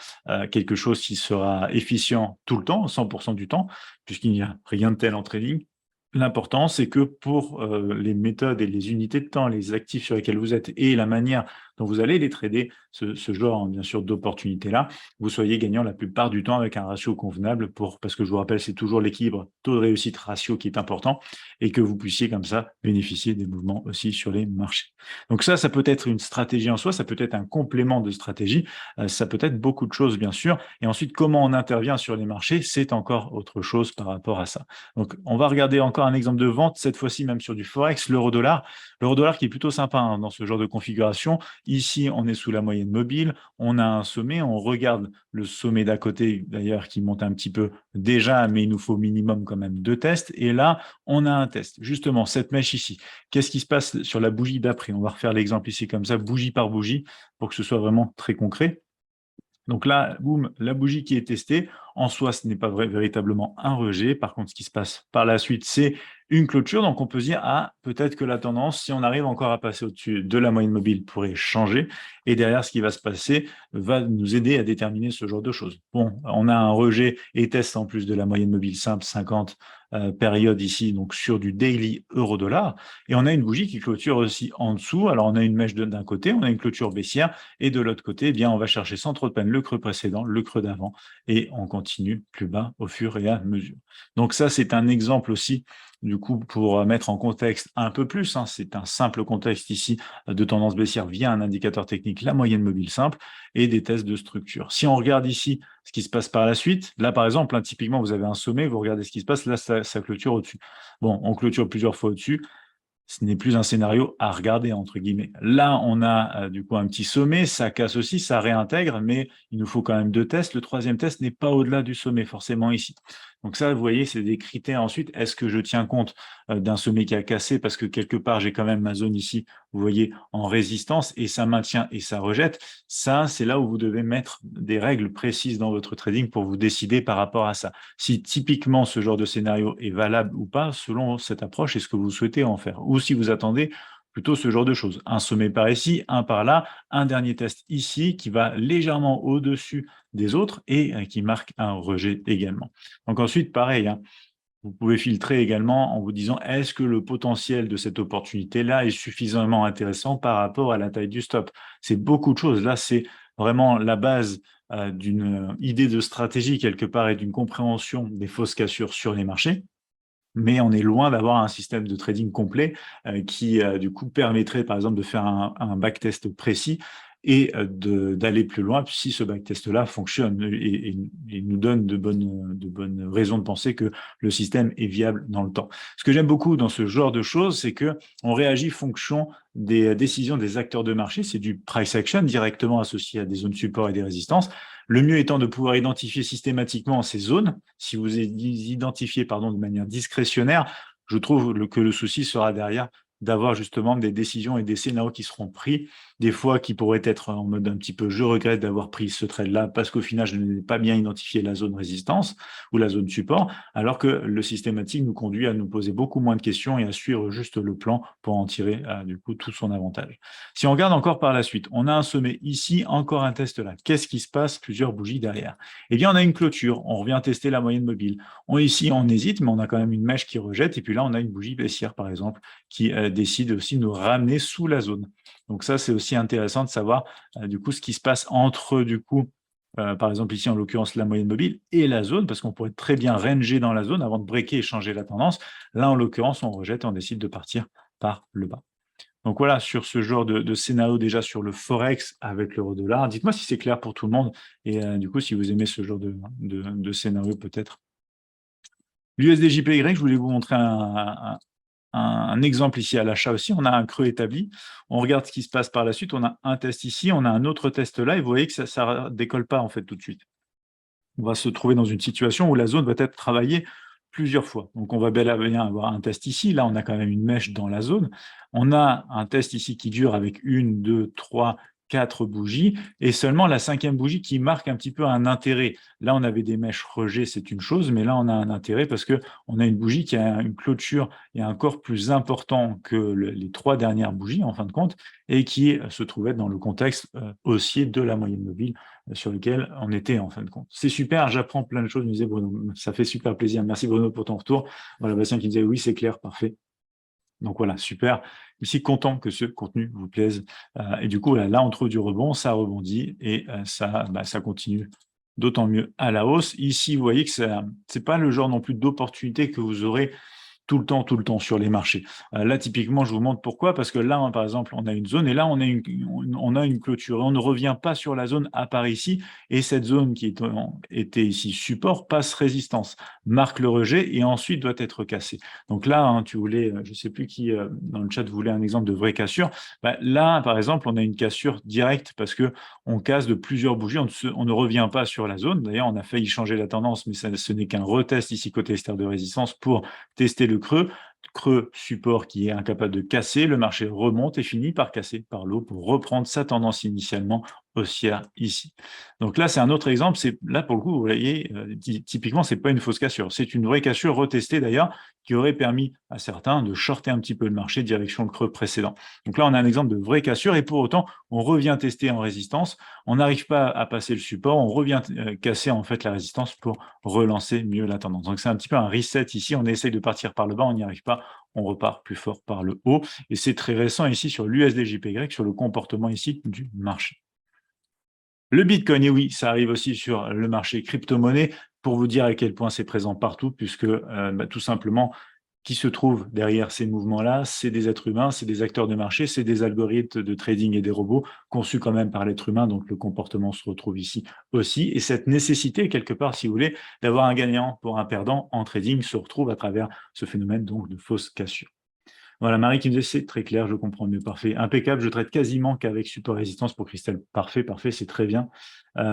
Speaker 1: quelque chose qui sera efficient tout le temps, 100% du temps, puisqu'il n'y a rien de tel en trading. L'important, c'est que pour les méthodes et les unités de temps, les actifs sur lesquels vous êtes et la manière dont vous allez les trader, ce genre, bien sûr, d'opportunités-là, vous soyez gagnant la plupart du temps avec un ratio convenable parce que je vous rappelle, c'est toujours l'équilibre taux de réussite ratio qui est important et que vous puissiez comme ça bénéficier des mouvements aussi sur les marchés. Donc ça peut être une stratégie en soi, ça peut être un complément de stratégie, ça peut être beaucoup de choses, bien sûr. Et ensuite, comment on intervient sur les marchés, c'est encore autre chose par rapport à ça. Donc, on va regarder encore un exemple de vente, cette fois-ci même sur du Forex, l'euro-dollar. L'euro-dollar qui est plutôt sympa, hein, dans ce genre de configuration. Ici, on est sous la moyenne mobile, on a un sommet, on regarde le sommet d'à côté, d'ailleurs, qui monte un petit peu déjà, mais il nous faut minimum quand même deux tests. Et là, on a un test. Justement, cette mèche ici, qu'est-ce qui se passe sur la bougie d'après? On va refaire l'exemple ici comme ça, bougie par bougie, pour que ce soit vraiment très concret. Donc là, boum, la bougie qui est testée, en soi, ce n'est pas véritablement un rejet. Par contre, ce qui se passe par la suite, c'est une clôture. Donc, on peut se dire, ah, peut-être que la tendance, si on arrive encore à passer au-dessus de la moyenne mobile, pourrait changer. Et derrière, ce qui va se passer va nous aider à déterminer ce genre de choses. Bon, on a un rejet et test en plus de la moyenne mobile simple 50 période ici, donc sur du daily euro-dollar. Et on a une bougie qui clôture aussi en dessous. Alors, on a une mèche d'un côté, on a une clôture baissière. Et de l'autre côté, eh bien, on va chercher sans trop de peine le creux précédent, le creux d'avant, et on continue plus bas au fur et à mesure. Donc ça, c'est un exemple aussi, du coup, pour mettre en contexte un peu plus, hein, c'est un simple contexte ici de tendance baissière via un indicateur technique, la moyenne mobile simple, et des tests de structure. Si on regarde ici ce qui se passe par la suite, là par exemple, hein, typiquement, vous avez un sommet, vous regardez ce qui se passe, là, ça clôture au-dessus. Bon, on clôture plusieurs fois au-dessus, ce n'est plus un scénario à regarder, entre guillemets. Là, on a du coup un petit sommet, ça casse aussi, ça réintègre, mais il nous faut quand même deux tests. Le troisième test n'est pas au-delà du sommet, forcément ici. Donc ça, vous voyez, c'est des critères ensuite. Est-ce que je tiens compte d'un sommet qui a cassé parce que quelque part, j'ai quand même ma zone ici, vous voyez, en résistance, et ça maintient et ça rejette. Ça, c'est là où vous devez mettre des règles précises dans votre trading pour vous décider par rapport à ça. Si typiquement ce genre de scénario est valable ou pas, selon cette approche et ce que vous souhaitez en faire. Ou si vous attendez plutôt ce genre de choses. Un sommet par ici, un par là, un dernier test ici qui va légèrement au-dessus des autres et qui marque un rejet également. Donc ensuite, pareil, hein, vous pouvez filtrer également en vous disant est-ce que le potentiel de cette opportunité-là est suffisamment intéressant par rapport à la taille du stop. C'est beaucoup de choses. Là, c'est vraiment la base d'une idée de stratégie quelque part et d'une compréhension des fausses cassures sur les marchés. mais on est loin d'avoir un système de trading complet qui, du coup, permettrait, par exemple, de faire un backtest précis et d'aller plus loin si ce backtest-là fonctionne et nous donne de bonnes raisons de penser que le système est viable dans le temps. Ce que j'aime beaucoup dans ce genre de choses, c'est que on réagit fonction des décisions des acteurs de marché. C'est du price action directement associé à des zones support et des résistances. Le mieux étant de pouvoir identifier systématiquement ces zones. Si vous identifiez de manière discrétionnaire, je trouve que le souci sera derrière d'avoir justement des décisions et des scénarios qui seront pris, des fois qui pourraient être en mode un petit peu « je regrette d'avoir pris ce trade-là parce qu'au final, je n'ai pas bien identifié la zone résistance ou la zone support », alors que le systématique nous conduit à nous poser beaucoup moins de questions et à suivre juste le plan pour en tirer du coup tout son avantage. Si on regarde encore par la suite, on a un sommet ici, encore un test là. Qu'est-ce qui se passe? Plusieurs bougies derrière. Eh bien, on a une clôture, on revient tester la moyenne mobile. Ici, on hésite, mais on a quand même une mèche qui rejette, et puis là, on a une bougie baissière, par exemple, qui décide aussi de nous ramener sous la zone. Donc ça, c'est aussi intéressant de savoir du coup ce qui se passe entre du coup, par exemple ici en l'occurrence la moyenne mobile et la zone, parce qu'on pourrait très bien ranger dans la zone avant de breaker et changer la tendance. Là, en l'occurrence, on rejette et on décide de partir par le bas. Donc voilà, sur ce genre de scénario déjà sur le Forex avec l'euro-dollar. Dites-moi si c'est clair pour tout le monde et du coup, si vous aimez ce genre de scénario peut-être. L'USD-JPY, je voulais vous montrer un exemple ici à l'achat aussi. On a un creux établi. On regarde ce qui se passe par la suite. On a un test ici, on a un autre test là et vous voyez que ça décolle pas en fait tout de suite. On va se trouver dans une situation où la zone va être travaillée plusieurs fois. Donc, on va bel et bien avoir un test ici. Là, on a quand même une mèche dans la zone. On a un test ici qui dure avec 1, 2, 3, 4 bougies et seulement la 5e bougie qui marque un petit peu un intérêt. Là, on avait des mèches rejet, c'est une chose, mais là, on a un intérêt parce qu'on a une bougie qui a une clôture et un corps plus important que les 3 dernières bougies, en fin de compte, et qui se trouvait dans le contexte haussier de la moyenne mobile sur lequel on était en fin de compte. C'est super, j'apprends plein de choses, me disait Bruno. Ça fait super plaisir. Merci Bruno pour ton retour. Voilà, Bastien qui me disait oui, c'est clair, parfait. Donc voilà, super. Ici, content que ce contenu vous plaise. Et du coup, là, on trouve du rebond, ça rebondit et ça continue d'autant mieux à la hausse. Ici, vous voyez que ce n'est pas le genre non plus d'opportunité que vous aurez tout le temps sur les marchés. Là, typiquement, je vous montre pourquoi, parce que là, par exemple, on a une zone et là, on a une clôture. Et on ne revient pas sur la zone à part ici. Et cette zone qui était ici support passe résistance, marque le rejet et ensuite doit être cassée. Donc là, tu voulais, je ne sais plus qui dans le chat voulait un exemple de vraie cassure. Là, par exemple, on a une cassure directe parce que on casse de plusieurs bougies. On ne revient pas sur la zone. D'ailleurs, on a failli changer la tendance, mais ce n'est qu'un retest ici côté externe de résistance pour tester le creux support qui est incapable de casser, le marché remonte et finit par casser par l'eau pour reprendre sa tendance initialement haussière ici. Donc là, c'est un autre exemple. Là, pour le coup, vous voyez, typiquement, c'est pas une fausse cassure. C'est une vraie cassure retestée d'ailleurs qui aurait permis à certains de shorter un petit peu le marché direction le creux précédent. Donc là, on a un exemple de vraie cassure et pour autant, on revient tester en résistance. On n'arrive pas à passer le support. On revient casser en fait la résistance pour relancer mieux la tendance. Donc c'est un petit peu un reset ici. On essaye de partir par le bas, on n'y arrive pas. On repart plus fort par le haut. Et c'est très récent ici sur l'USD-JPY, sur le comportement ici du marché. Le Bitcoin, et oui, ça arrive aussi sur le marché crypto-monnaie, pour vous dire à quel point c'est présent partout, puisque tout simplement, qui se trouve derrière ces mouvements-là, c'est des êtres humains, c'est des acteurs de marché, c'est des algorithmes de trading et des robots conçus quand même par l'être humain, donc le comportement se retrouve ici aussi. Et cette nécessité, quelque part, si vous voulez, d'avoir un gagnant pour un perdant en trading se retrouve à travers ce phénomène donc de fausse cassure. Voilà, Marie qui me disait, c'est très clair, je comprends mieux, parfait. Impeccable, je traite quasiment qu'avec support résistance pour Christelle. Parfait, parfait, c'est très bien.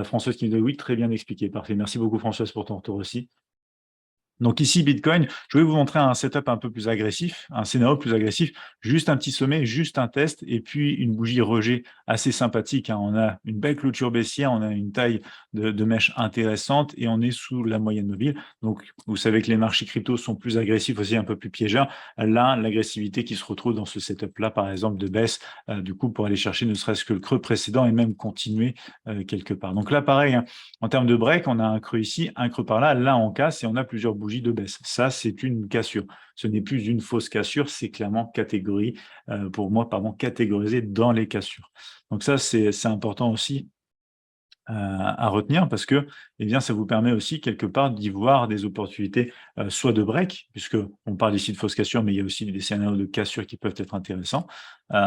Speaker 1: Françoise qui me dit, oui, très bien expliqué, parfait. Merci beaucoup Françoise pour ton retour aussi. Donc ici, Bitcoin, je vais vous montrer un setup un peu plus agressif, un scénario plus agressif, juste un petit sommet, juste un test, et puis une bougie rejet assez sympathique. On a une belle clôture baissière, on a une taille de mèche intéressante, et on est sous la moyenne mobile. Donc, vous savez que les marchés crypto sont plus agressifs aussi, un peu plus piégeurs. Là, l'agressivité qui se retrouve dans ce setup-là, par exemple, de baisse, du coup, pour aller chercher ne serait-ce que le creux précédent et même continuer quelque part. Donc là, pareil, en termes de break, on a un creux ici, un creux par là, là on casse et on a plusieurs bougies de baisse. Ça, c'est une cassure. Ce n'est plus une fausse cassure, c'est clairement pour moi, catégorisé dans les cassures. Donc ça, c'est important aussi à retenir parce que, eh bien, ça vous permet aussi quelque part d'y voir des opportunités, soit de break, puisque on parle ici de fausses cassures, mais il y a aussi des scénarios de cassures qui peuvent être intéressants, heu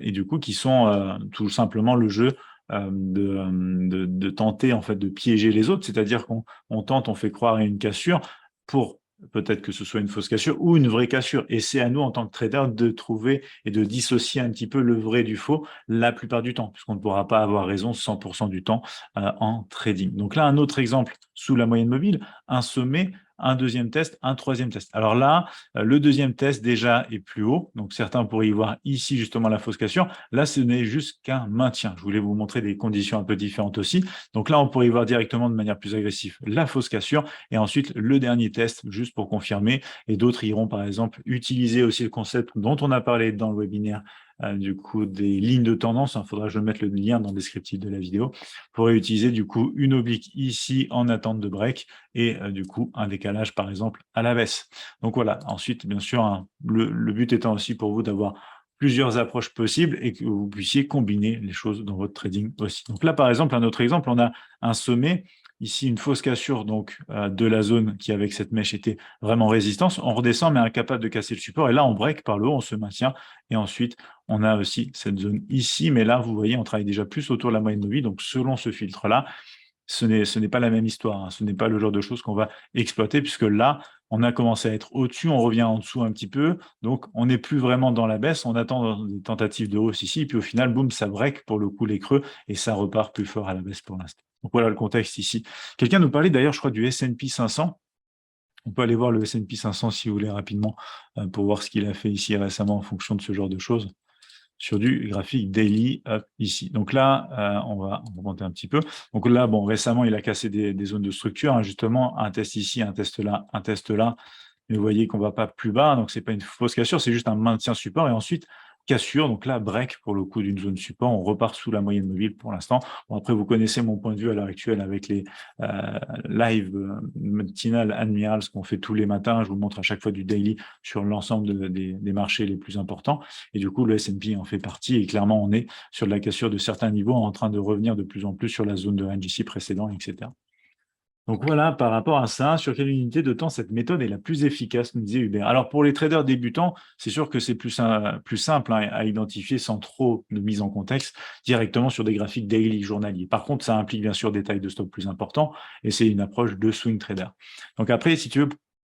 Speaker 1: et du coup qui sont, tout simplement le jeu, de tenter en fait de piéger les autres. C'est-à-dire qu'on tente, on fait croire à une cassure pour peut-être que ce soit une fausse cassure ou une vraie cassure et c'est à nous en tant que trader de trouver et de dissocier un petit peu le vrai du faux la plupart du temps, puisqu'on ne pourra pas avoir raison 100 du temps en trading. Donc là, un autre exemple sous la moyenne mobile, un sommet, un deuxième test, un troisième test. Alors là, le deuxième test déjà est plus haut, donc certains pourraient y voir ici justement la fausse cassure. Là, ce n'est juste qu'un maintien. Je voulais vous montrer des conditions un peu différentes aussi. Donc là, on pourrait y voir directement de manière plus agressive la fausse cassure et ensuite le dernier test juste pour confirmer. Et d'autres iront par exemple utiliser aussi le concept dont on a parlé dans le webinaire du coup des lignes de tendance. Il faudra que je mette le lien dans le descriptif de la vidéo. Vous pourrez utiliser du coup une oblique ici en attente de break et du coup un décalage par exemple à la baisse. Donc voilà, ensuite bien sûr, hein, le but étant aussi pour vous d'avoir plusieurs approches possibles et que vous puissiez combiner les choses dans votre trading aussi. Donc là par exemple, un autre exemple, on a un sommet, ici une fausse cassure donc de la zone qui avec cette mèche était vraiment résistance, on redescend mais incapable de casser le support et là on break par le haut, on se maintient et ensuite on a aussi cette zone ici, mais là, vous voyez, on travaille déjà plus autour de la moyenne mobile. Donc, selon ce filtre-là, ce n'est pas la même histoire. Hein. Ce n'est pas le genre de choses qu'on va exploiter, puisque là, on a commencé à être au-dessus, on revient en dessous un petit peu. Donc, on n'est plus vraiment dans la baisse. On attend des tentatives de hausse ici. Et puis, au final, boum, ça break pour le coup les creux et ça repart plus fort à la baisse pour l'instant. Donc, voilà le contexte ici. Quelqu'un nous parlait d'ailleurs, je crois, du S&P 500. On peut aller voir le S&P 500 si vous voulez rapidement pour voir ce qu'il a fait ici récemment en fonction de ce genre de choses sur du graphique daily ici. Donc là, on va remonter un petit peu. Donc là, bon, récemment, il a cassé des zones de structure, hein, justement, un test ici, un test là, un test là. Mais vous voyez qu'on ne va pas plus bas, donc c'est pas une fausse cassure, c'est juste un maintien support. Et ensuite, cassure, donc là, break pour le coup d'une zone support, on repart sous la moyenne mobile pour l'instant. Bon, après, vous connaissez mon point de vue à l'heure actuelle avec les live matinales Admirals qu'on fait tous les matins. Je vous montre à chaque fois du daily sur l'ensemble des marchés les plus importants. Et du coup, le S&P en fait partie. Et clairement, on est sur de la cassure de certains niveaux en train de revenir de plus en plus sur la zone de range ici précédent, etc. Donc voilà, par rapport à ça, sur quelle unité de temps cette méthode est la plus efficace, nous disait Hubert. Alors pour les traders débutants, c'est sûr que c'est plus simple hein, à identifier sans trop de mise en contexte, directement sur des graphiques daily journaliers. Par contre, ça implique bien sûr des tailles de stop plus importants, et c'est une approche de swing trader. Donc après, si tu veux,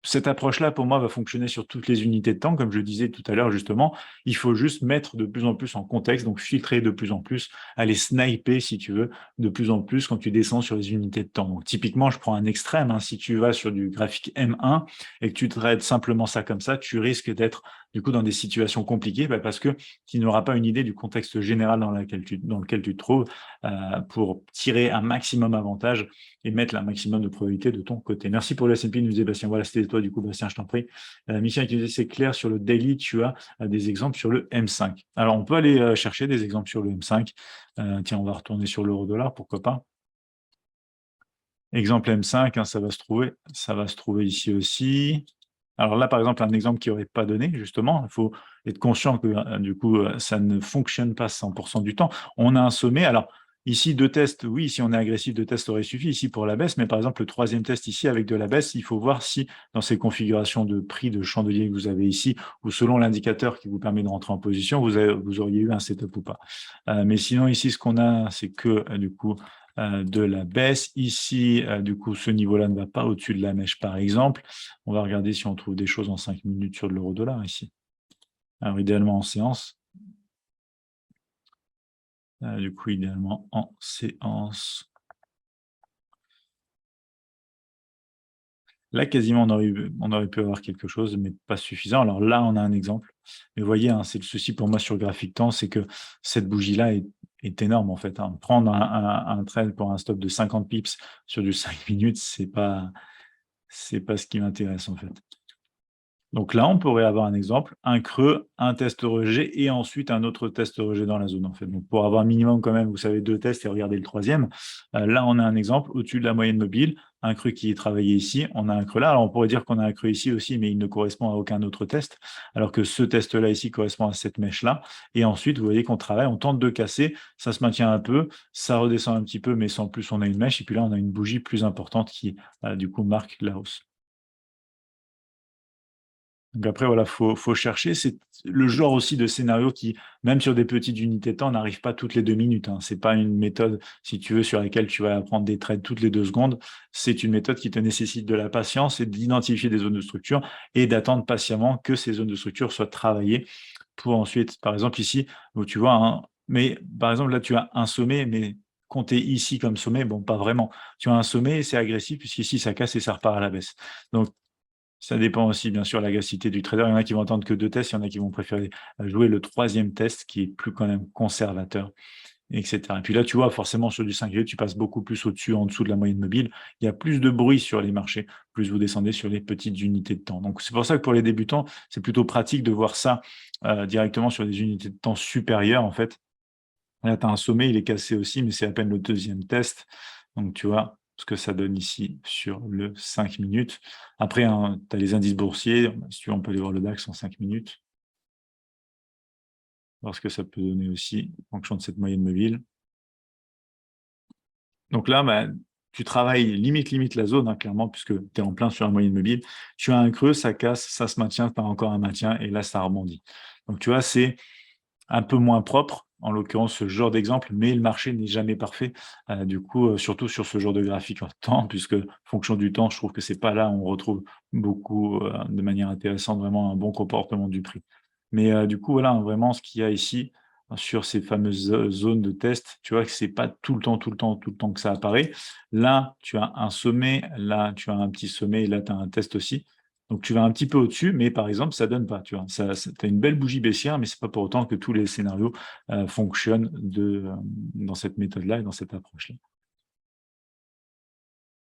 Speaker 1: cette approche-là, pour moi, va fonctionner sur toutes les unités de temps, comme je disais tout à l'heure, justement. Il faut juste mettre de plus en plus en contexte, donc filtrer de plus en plus, aller sniper, si tu veux, de plus en plus quand tu descends sur les unités de temps. Donc, typiquement, je prends un extrême. Hein, si tu vas sur du graphique M1 et que tu traites simplement ça comme ça, tu risques d'être du coup dans des situations compliquées parce que tu n'auras pas une idée du contexte général dans lequel tu te trouves pour tirer un maximum avantage et mettre un maximum de probabilité de ton côté. Merci pour le S&P, nous disait Bastien. Voilà, c'était toi du coup, Bastien, je t'en prie. Michel qui nous dit c'est clair sur le daily, tu as des exemples sur le M5. Alors, on peut aller chercher des exemples sur le M5. Tiens, on va retourner sur l'euro-dollar, pourquoi pas. Exemple M5, hein, ça va se trouver ici aussi. Alors là, par exemple, un exemple qui n'aurait pas donné, justement, il faut être conscient que du coup, ça ne fonctionne pas 100% du temps. On a un sommet. Alors, ici, deux tests, oui, si on est agressif, deux tests auraient suffi ici pour la baisse, mais par exemple, le troisième test ici avec de la baisse, il faut voir si dans ces configurations de prix de chandelier que vous avez ici, ou selon l'indicateur qui vous permet de rentrer en position, vous auriez eu un setup ou pas. Mais sinon, ici, ce qu'on a, c'est que du coup, de la baisse. Ici, du coup, ce niveau-là ne va pas au-dessus de la mèche, par exemple. On va regarder si on trouve des choses en 5 minutes sur de l'euro-dollar ici. Alors, idéalement en séance. Du coup, idéalement en séance. Là, quasiment, on aurait pu avoir quelque chose, mais pas suffisant. Alors là, on a un exemple. Mais vous voyez, hein, c'est le souci pour moi sur le graphique temps, c'est que cette bougie-là est énorme, en fait. Hein. Prendre un trade pour un stop de 50 pips sur du 5 minutes, c'est pas ce qui m'intéresse, en fait. Donc là, on pourrait avoir un exemple, un creux, un test rejet et ensuite un autre test rejet dans la zone, en fait. Donc pour avoir minimum quand même, vous savez, 2 tests et regarder le troisième. Là, on a un exemple au-dessus de la moyenne mobile, un creux qui est travaillé ici, on a un creux là. Alors on pourrait dire qu'on a un creux ici aussi, mais il ne correspond à aucun autre test, alors que ce test-là ici correspond à cette mèche-là. Et ensuite, vous voyez qu'on travaille, on tente de casser, ça se maintient un peu, ça redescend un petit peu, mais sans plus, on a une mèche. Et puis là, on a une bougie plus importante qui, du coup, marque la hausse. Donc après, voilà, faut chercher. C'est le genre aussi de scénario qui, même sur des petites unités de temps, n'arrive pas toutes les 2 minutes, hein. C'est pas une méthode, si tu veux, sur laquelle tu vas prendre des trades toutes les 2 secondes. C'est une méthode qui te nécessite de la patience et d'identifier des zones de structure et d'attendre patiemment que ces zones de structure soient travaillées pour ensuite, par exemple ici, où tu vois mais par exemple là, tu as un sommet, mais compter ici comme sommet, bon, pas vraiment. Tu as un sommet et c'est agressif puisqu'ici ça casse et ça repart à la baisse. Donc ça dépend aussi, bien sûr, l'agacité du trader. Il y en a qui vont entendre que 2 tests, il y en a qui vont préférer, jouer le troisième test qui est plus quand même conservateur et cetera. Et puis là, tu vois, forcément, sur du 5G, tu passes beaucoup plus au-dessus, en dessous de la moyenne mobile. Il y a plus de bruit sur les marchés, plus vous descendez sur les petites unités de temps. Donc c'est pour ça que pour les débutants, c'est plutôt pratique de voir ça, directement sur des unités de temps supérieures, en fait. Là, tu as un sommet, il est cassé aussi, mais c'est à peine le deuxième test. Donc, tu vois ce que ça donne ici sur le 5 minutes. Après, hein, tu as les indices boursiers. Si tu veux, on peut aller voir le DAX en 5 minutes, voir ce que ça peut donner aussi en fonction de cette moyenne mobile. Donc là, bah, tu travailles limite la zone, hein, clairement, puisque tu es en plein sur la moyenne mobile. Tu as un creux, ça casse, ça se maintient, tu as encore un maintien, et là, ça rebondit. Donc, tu vois, c'est un peu moins propre, en l'occurrence ce genre d'exemple, mais le marché n'est jamais parfait. Du coup, surtout sur ce genre de graphique en temps, puisque fonction du temps, je trouve que c'est pas là où on retrouve beaucoup, de manière intéressante, vraiment un bon comportement du prix. Mais, du coup, voilà, hein, vraiment ce qu'il y a ici, sur ces fameuses zones de test, tu vois que c'est pas tout le temps que ça apparaît. Là, tu as un sommet, là, tu as un petit sommet et là, tu as un test aussi. Donc tu vas un petit peu au-dessus, mais par exemple, ça donne pas, tu vois? Tu as une belle bougie baissière, mais c'est pas pour autant que tous les scénarios, fonctionnent dans cette méthode-là et dans cette approche-là.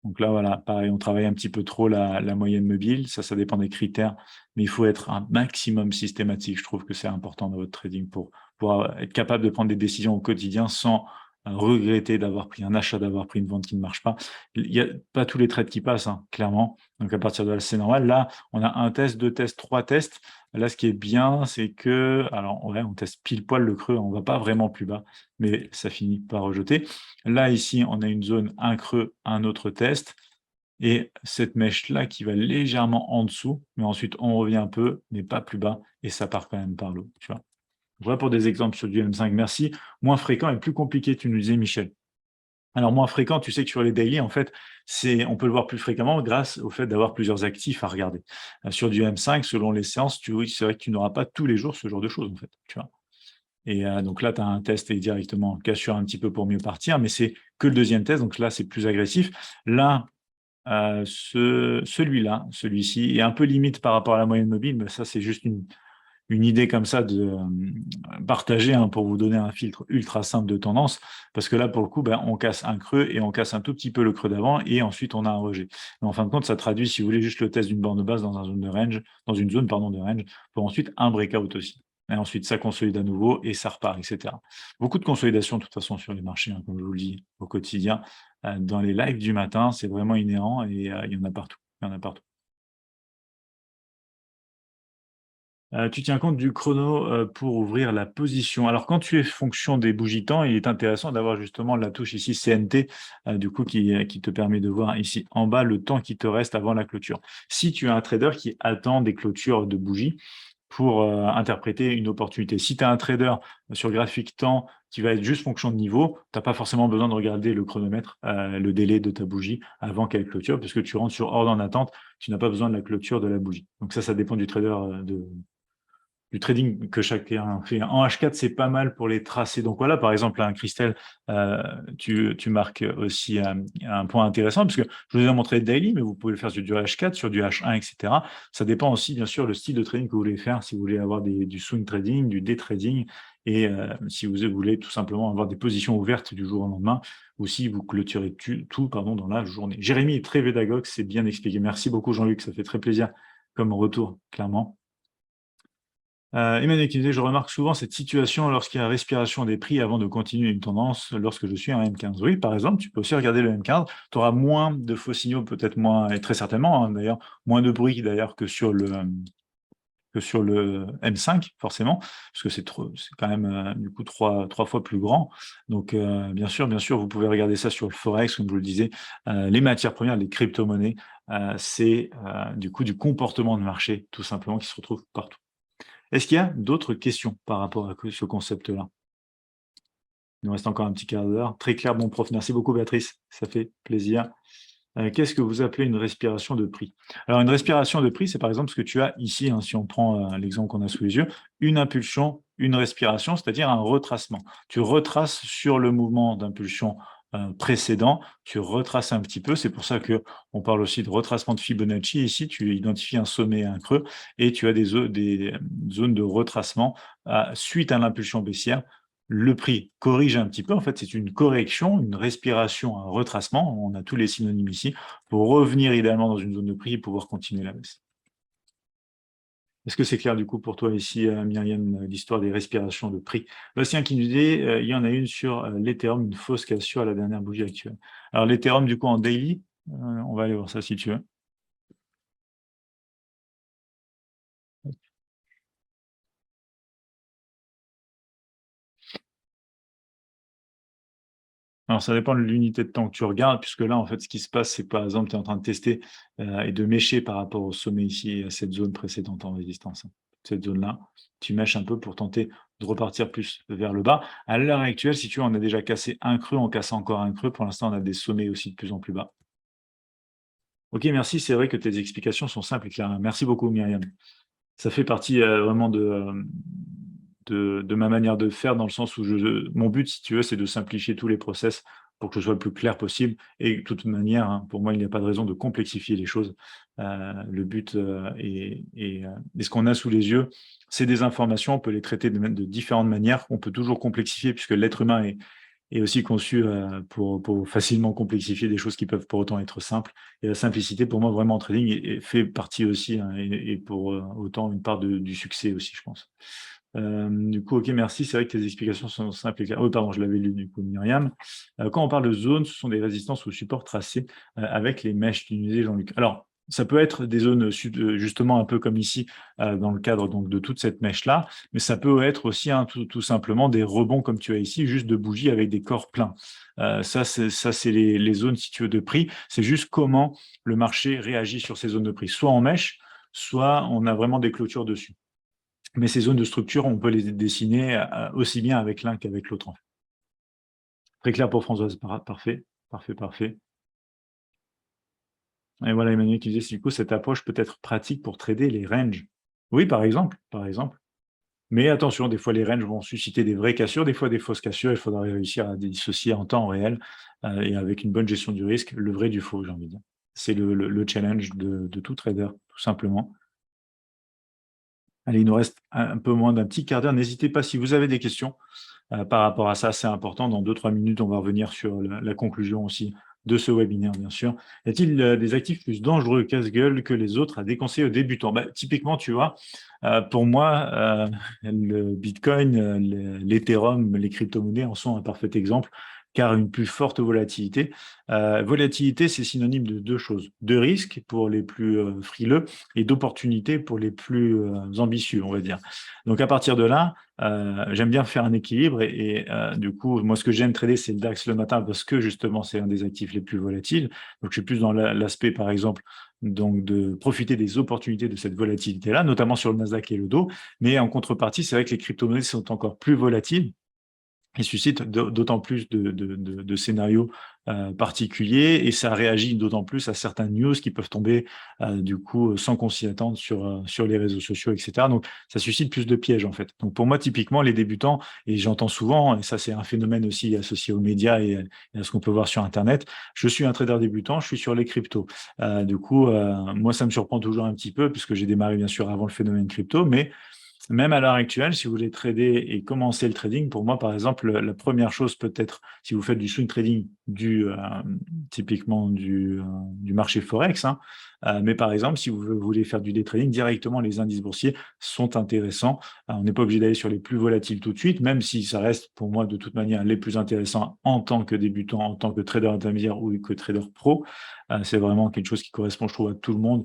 Speaker 1: Donc là, voilà, pareil, on travaille un petit peu trop la moyenne mobile, ça dépend des critères, mais il faut être un maximum systématique. Je trouve que c'est important dans votre trading pour être capable de prendre des décisions au quotidien sans, regretter d'avoir pris un achat, d'avoir pris une vente qui ne marche pas. Il y a pas tous les trades qui passent, hein, clairement, donc à partir de là, c'est normal. Là, on a un test, 2 tests, 3 tests. Là, ce qui est bien, c'est que alors ouais, on teste pile poil le creux, on va pas vraiment plus bas, mais ça finit par rejeter. Là, ici, on a une zone, un creux, un autre test et cette mèche-là qui va légèrement en dessous, mais ensuite on revient un peu, mais pas plus bas et ça part quand même par l'eau, tu vois? Voilà pour des exemples sur du M5, merci. Moins fréquent et plus compliqué, tu nous disais, Michel. Alors moins fréquent, tu sais que sur les daily, en fait, on peut le voir plus fréquemment grâce au fait d'avoir plusieurs actifs à regarder. Sur du M5, selon les séances, oui, c'est vrai que tu n'auras pas tous les jours ce genre de choses, en fait, tu vois? Et donc là, tu as un test et directement cassure un petit peu pour mieux partir, mais c'est que le deuxième test, donc là, c'est plus agressif. Là, celui-là, celui-ci est un peu limite par rapport à la moyenne mobile, mais ça, c'est juste une idée comme ça de partager, hein, pour vous donner un filtre ultra simple de tendance, parce que là, pour le coup, ben, on casse un creux et on casse un tout petit peu le creux d'avant et ensuite on a un rejet. Mais en fin de compte, ça traduit, si vous voulez, juste le test d'une borne basse dans une zone, pardon, de range, pour ensuite un breakout aussi. Et ensuite, ça consolide à nouveau et ça repart, etc. Beaucoup de consolidation, de toute façon, sur les marchés, hein, comme je vous le dis au quotidien. Dans les lives du matin, c'est vraiment inhérent et il y en a partout. Il y en a partout. Tu tiens compte du chrono, pour ouvrir la position. Alors quand tu es fonction des bougies temps, il est intéressant d'avoir justement la touche ici CNT, du coup qui te permet de voir ici en bas le temps qui te reste avant la clôture. Si tu as un trader qui attend des clôtures de bougies pour, interpréter une opportunité. Si tu as un trader sur graphique temps qui va être juste fonction de niveau, tu as pas forcément besoin de regarder le chronomètre, le délai de ta bougie avant qu'elle clôture, parce que tu rentres sur ordre en attente, tu n'as pas besoin de la clôture de la bougie. Donc ça dépend du trader, du trading que chacun fait. En H4, c'est pas mal pour les tracés. Donc voilà, par exemple, un Christelle, tu marques aussi un point intéressant, parce que je vous ai montré le daily, mais vous pouvez le faire sur du H4, sur du H1, etc. Ça dépend aussi, bien sûr, le style de trading que vous voulez faire, si vous voulez avoir du swing trading, du day trading, et si vous voulez tout simplement avoir des positions ouvertes du jour au lendemain, ou si vous clôturez tout pardon, dans la journée. Jérémy est très pédagogue, c'est bien expliqué. Merci beaucoup, Jean-Luc, ça fait très plaisir comme retour, clairement. Emmanuel qui disait: «Je remarque souvent cette situation lorsqu'il y a respiration des prix avant de continuer une tendance, lorsque je suis un M15». Oui, par exemple, tu peux aussi regarder le M15. Tu auras moins de faux signaux, peut-être moins et très certainement, hein, d'ailleurs, moins de bruit d'ailleurs que sur le M5 forcément, parce que c'est quand même, du coup 3 fois plus grand. Donc bien sûr, vous pouvez regarder ça sur le forex, comme je vous le disais. Les matières premières, les crypto-monnaies, c'est, du coup du comportement de marché tout simplement qui se retrouve partout. Est-ce qu'il y a d'autres questions par rapport à ce concept-là? Il nous reste encore un petit quart d'heure. Très clair, bon prof. Merci beaucoup Béatrice, ça fait plaisir. Qu'est-ce que vous appelez une respiration de prix? Alors une respiration de prix, c'est par exemple ce que tu as ici, hein, si on prend, l'exemple qu'on a sous les yeux, une impulsion, une respiration, c'est-à-dire un retracement. Tu retraces sur le mouvement d'impulsion, précédent, tu retraces un petit peu. C'est pour ça que on parle aussi de retracement de Fibonacci. Ici, tu identifies un sommet et un creux et tu as zones de retracement, suite à l'impulsion baissière. Le prix corrige un petit peu, en fait, c'est une correction, une respiration, un retracement, on a tous les synonymes ici, pour revenir idéalement dans une zone de prix et pouvoir continuer la baisse. Est-ce que c'est clair du coup pour toi ici, Myriam, l'histoire des respirations de prix? Bastien qui nous dit, il y en a une sur, l'Ethereum, une fausse cassure à la dernière bougie actuelle. Alors l'Ethereum du coup en daily, on va aller voir ça si tu veux. Alors, ça dépend de l'unité de temps que tu regardes, puisque là, en fait, ce qui se passe, c'est que, par exemple, tu es en train de tester, et de mècher par rapport au sommet ici, à cette zone précédente en résistance, hein. Cette zone-là, tu mèches un peu pour tenter de repartir plus vers le bas. À l'heure actuelle, si tu veux, on a déjà cassé un creux, on casse encore un creux. Pour l'instant, on a des sommets aussi de plus en plus bas. OK, merci. C'est vrai que tes explications sont simples et claires. Merci beaucoup, Myriam. Ça fait partie, vraiment de ma manière de faire dans le sens où mon but, si tu veux, c'est de simplifier tous les process pour que ce soit le plus clair possible et de toute manière, hein, pour moi, il n'y a pas de raison de complexifier les choses. Le but, et ce qu'on a sous les yeux, c'est des informations, on peut les traiter de différentes manières. On peut toujours complexifier puisque l'être humain est aussi conçu, pour facilement complexifier des choses qui peuvent pour autant être simples et la simplicité pour moi vraiment en trading fait partie aussi, hein, et pour, autant une part du succès aussi, je pense. Du coup, OK, merci. C'est vrai que tes explications sont simples et claires. Oh pardon, je l'avais lu du coup, Myriam. Quand on parle de zones, ce sont des résistances ou supports tracés, avec les mèches d'unité Jean-Luc. Alors, ça peut être des zones justement un peu comme ici, dans le cadre donc de toute cette mèche-là, mais ça peut être aussi, hein, tout simplement des rebonds comme tu as ici, juste de bougies avec des corps pleins. Ça c'est les zones, si tu veux, de prix. C'est juste comment le marché réagit sur ces zones de prix. Soit en mèche, soit on a vraiment des clôtures dessus. Mais ces zones de structure, on peut les dessiner, aussi bien avec l'un qu'avec l'autre, en fait. Très clair pour Françoise, parfait, parfait, parfait. Et voilà Emmanuel qui disait: «Du coup, cette approche peut être pratique pour trader les ranges». Oui, par exemple, par exemple. Mais attention, des fois les ranges vont susciter des vraies cassures, des fois des fausses cassures, il faudra réussir à dissocier en temps réel, et avec une bonne gestion du risque, le vrai du faux, j'ai envie de dire. C'est le challenge de tout trader, tout simplement. Allez, il nous reste un peu moins d'un petit quart d'heure. N'hésitez pas si vous avez des questions, par rapport à ça, c'est important. Dans 2-3 minutes, on va revenir sur la conclusion aussi de ce webinaire, bien sûr. Y a-t-il, des actifs plus dangereux casse-gueule que les autres à déconseiller aux débutants? Bah, typiquement, tu vois, pour moi, le bitcoin, l'Ethereum, les crypto-monnaies en sont un parfait exemple, car une plus forte volatilité. Volatilité, c'est synonyme de 2 choses: de risque pour les plus, frileux et d'opportunité pour les plus, ambitieux, on va dire. Donc à partir de là, j'aime bien faire un équilibre du coup, moi, ce que j'aime trader, c'est le DAX le matin parce que justement, c'est un des actifs les plus volatiles. Donc je suis plus dans l'aspect, par exemple, donc de profiter des opportunités de cette volatilité-là, notamment sur le Nasdaq et le Dow. Mais en contrepartie, c'est vrai que les crypto-monnaies sont encore plus volatiles et suscite d'autant plus de scénarios, particuliers et ça réagit d'autant plus à certains news qui peuvent tomber, du coup, sans qu'on s'y attende sur les réseaux sociaux et cetera. Donc ça suscite plus de pièges, en fait. Donc pour moi, typiquement, les débutants et j'entends souvent et ça, c'est un phénomène aussi associé aux médias et à ce qu'on peut voir sur internet. Je suis un trader débutant, je suis sur les cryptos. Du coup, moi, ça me surprend toujours un petit peu puisque j'ai démarré bien sûr avant le phénomène crypto, mais Même à l'heure actuelle, si vous voulez trader et commencer le trading, pour moi, par exemple, la première chose peut-être, si vous faites du swing trading, typiquement du marché Forex, hein, mais par exemple, si vous voulez faire du day trading, directement, les indices boursiers sont intéressants. On n'est pas obligé d'aller sur les plus volatiles tout de suite, même si ça reste pour moi de toute manière les plus intéressants en tant que débutant, en tant que trader intermédiaire ou que trader pro. C'est vraiment quelque chose qui correspond, je trouve, à tout le monde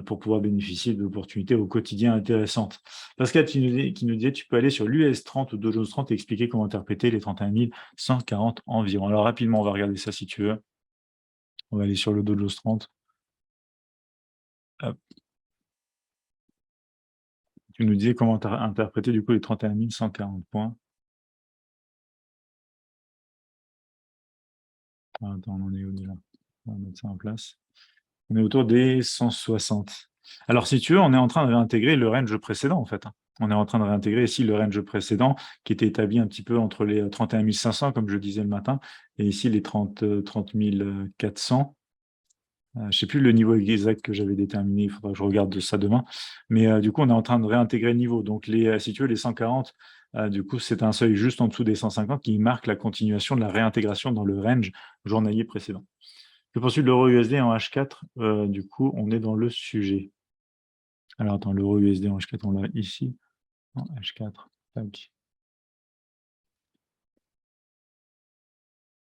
Speaker 1: pour pouvoir bénéficier d'opportunités au quotidien intéressantes. Pascal qui nous disait, tu peux aller sur l'US 30 ou Dow Jones 30 et expliquer comment interpréter les 31 140 environ. Alors rapidement, on va regarder ça si tu veux. On va aller sur le Dow Jones 30. Hop. Tu nous disais comment interpréter du coup les 31 140 points. Attends, on en est où déjà? On va mettre ça en place. On est autour des 160. Alors, si tu veux, on est en train de réintégrer le range précédent, en fait, hein. On est en train de réintégrer ici le range précédent qui était établi un petit peu entre les 31 500, comme je disais le matin, et ici les 30 400. Je ne sais plus le niveau exact que j'avais déterminé, il faudra que je regarde ça demain. Mais du coup, on est en train de réintégrer le niveau. Donc, si tu veux, les 140, du coup, c'est un seuil juste en dessous des 150 qui marque la continuation de la réintégration dans le range journalier précédent. Je poursuis l'euro USD en H4. Du coup, on est dans le sujet. Alors, attends, l'euro USD en H4, on l'a ici. En H4. Tac.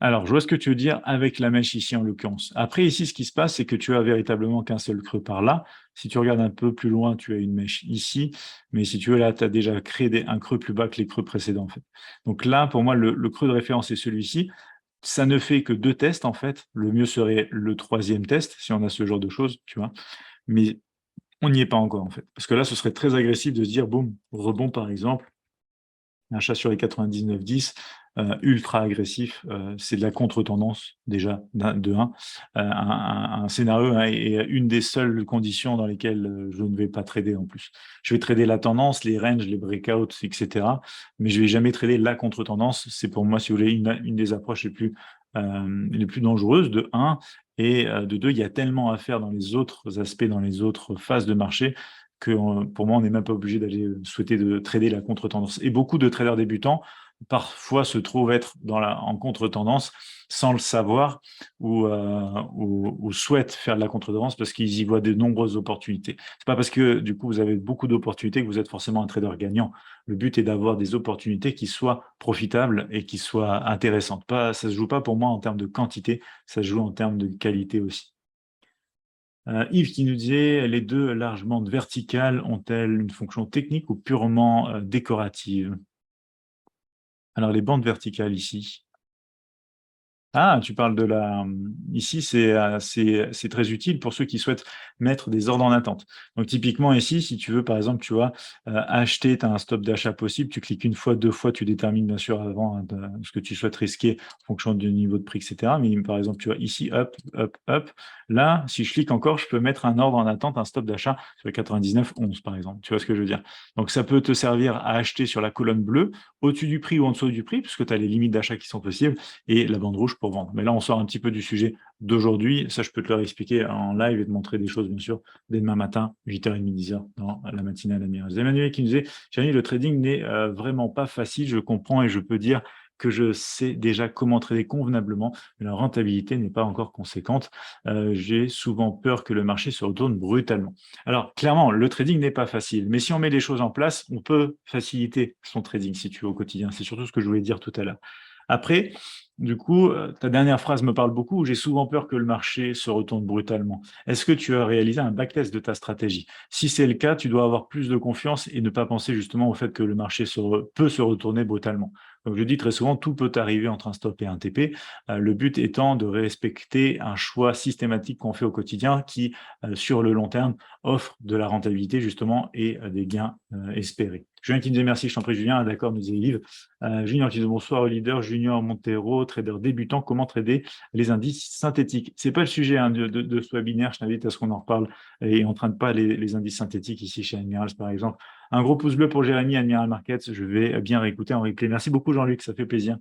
Speaker 1: Alors, je vois ce que tu veux dire avec la mèche ici, en l'occurrence. Après, ici, ce qui se passe, c'est que tu as véritablement qu'un seul creux par là. Si tu regardes un peu plus loin, tu as une mèche ici. Mais si tu veux, là, tu as déjà créé un creux plus bas que les creux précédents, en fait. Donc là, pour moi, le creux de référence est celui-ci. Ça ne fait que 2 tests, en fait. Le mieux serait le 3e test, si on a ce genre de choses, tu vois. Mais on n'y est pas encore, en fait. Parce que là, ce serait très agressif de se dire, boum, rebond, par exemple. Un chat sur les 99-10, ultra agressif, c'est de la contre-tendance déjà de 1. Un scénario hein, est une des seules conditions dans lesquelles je ne vais pas trader en plus. Je vais trader la tendance, les ranges, les breakouts, etc. Mais je ne vais jamais trader la contre-tendance. C'est pour moi, si vous voulez, une des approches les plus dangereuses de 1. Et de 2, il y a tellement à faire dans les autres aspects, dans les autres phases de marché, que pour moi, on n'est même pas obligé d'aller souhaiter de trader la contre-tendance. Et beaucoup de traders débutants, parfois, se trouvent être en contre-tendance sans le savoir ou souhaitent faire de la contre-tendance parce qu'ils y voient de nombreuses opportunités. C'est pas parce que, du coup, vous avez beaucoup d'opportunités que vous êtes forcément un trader gagnant. Le but est d'avoir des opportunités qui soient profitables et qui soient intéressantes. Ça se joue pas pour moi en termes de quantité, ça se joue en termes de qualité aussi. Yves qui nous disait, les deux largement verticales ont-elles une fonction technique ou purement décorative? Alors les bandes verticales ici. Ah, tu parles de ici, c'est très utile pour ceux qui souhaitent mettre des ordres en attente. Donc typiquement ici, si tu veux, par exemple, tu vois, acheter, tu as un stop d'achat possible, tu cliques une fois, 2 fois, tu détermines bien sûr avant, hein, ce que tu souhaites risquer en fonction du niveau de prix, etc. Mais par exemple, tu vois ici, hop, hop, hop. Là, si je clique encore, je peux mettre un ordre en attente, un stop d'achat sur le 99,11 par exemple. Tu vois ce que je veux dire? Donc ça peut te servir à acheter sur la colonne bleue, au-dessus du prix ou en dessous du prix, puisque tu as les limites d'achat qui sont possibles et la bande rouge pour vendre. Mais là, on sort un petit peu du sujet d'aujourd'hui. Ça, je peux te le expliquer en live et te montrer des choses, bien sûr, dès demain matin, 8h30, 10h, dans la matinale à Mirage. Emmanuel qui nous disait, Jérémy, le trading n'est vraiment pas facile. Je comprends et je peux dire que je sais déjà comment trader convenablement, mais la rentabilité n'est pas encore conséquente. J'ai souvent peur que le marché se retourne brutalement. Alors, clairement, le trading n'est pas facile, mais si on met les choses en place, on peut faciliter son trading, si tu veux, au quotidien. C'est surtout ce que je voulais dire tout à l'heure. Après, du coup, ta dernière phrase me parle beaucoup. J'ai souvent peur que le marché se retourne brutalement. Est-ce que tu as réalisé un backtest de ta stratégie? Si c'est le cas, tu dois avoir plus de confiance et ne pas penser justement au fait que le marché peut se retourner brutalement. Donc, je dis très souvent, tout peut arriver entre un stop et un TP. Le but étant de respecter un choix systématique qu'on fait au quotidien qui, sur le long terme, offre de la rentabilité justement et des gains espérés. Julien qui me disait merci, je t'en prie Julien, d'accord, nous disait Yves. Junior qui dit bonsoir au leader, Junior Montero, trader débutant, comment trader les indices synthétiques? C'est pas le sujet hein, de ce webinaire, je t'invite à ce qu'on en reparle et on ne traîne pas les indices synthétiques ici chez Admirals par exemple. Un gros pouce bleu pour Jérémy, Admiral Markets, je vais bien réécouter en replay. Merci beaucoup Jean-Luc, ça fait plaisir.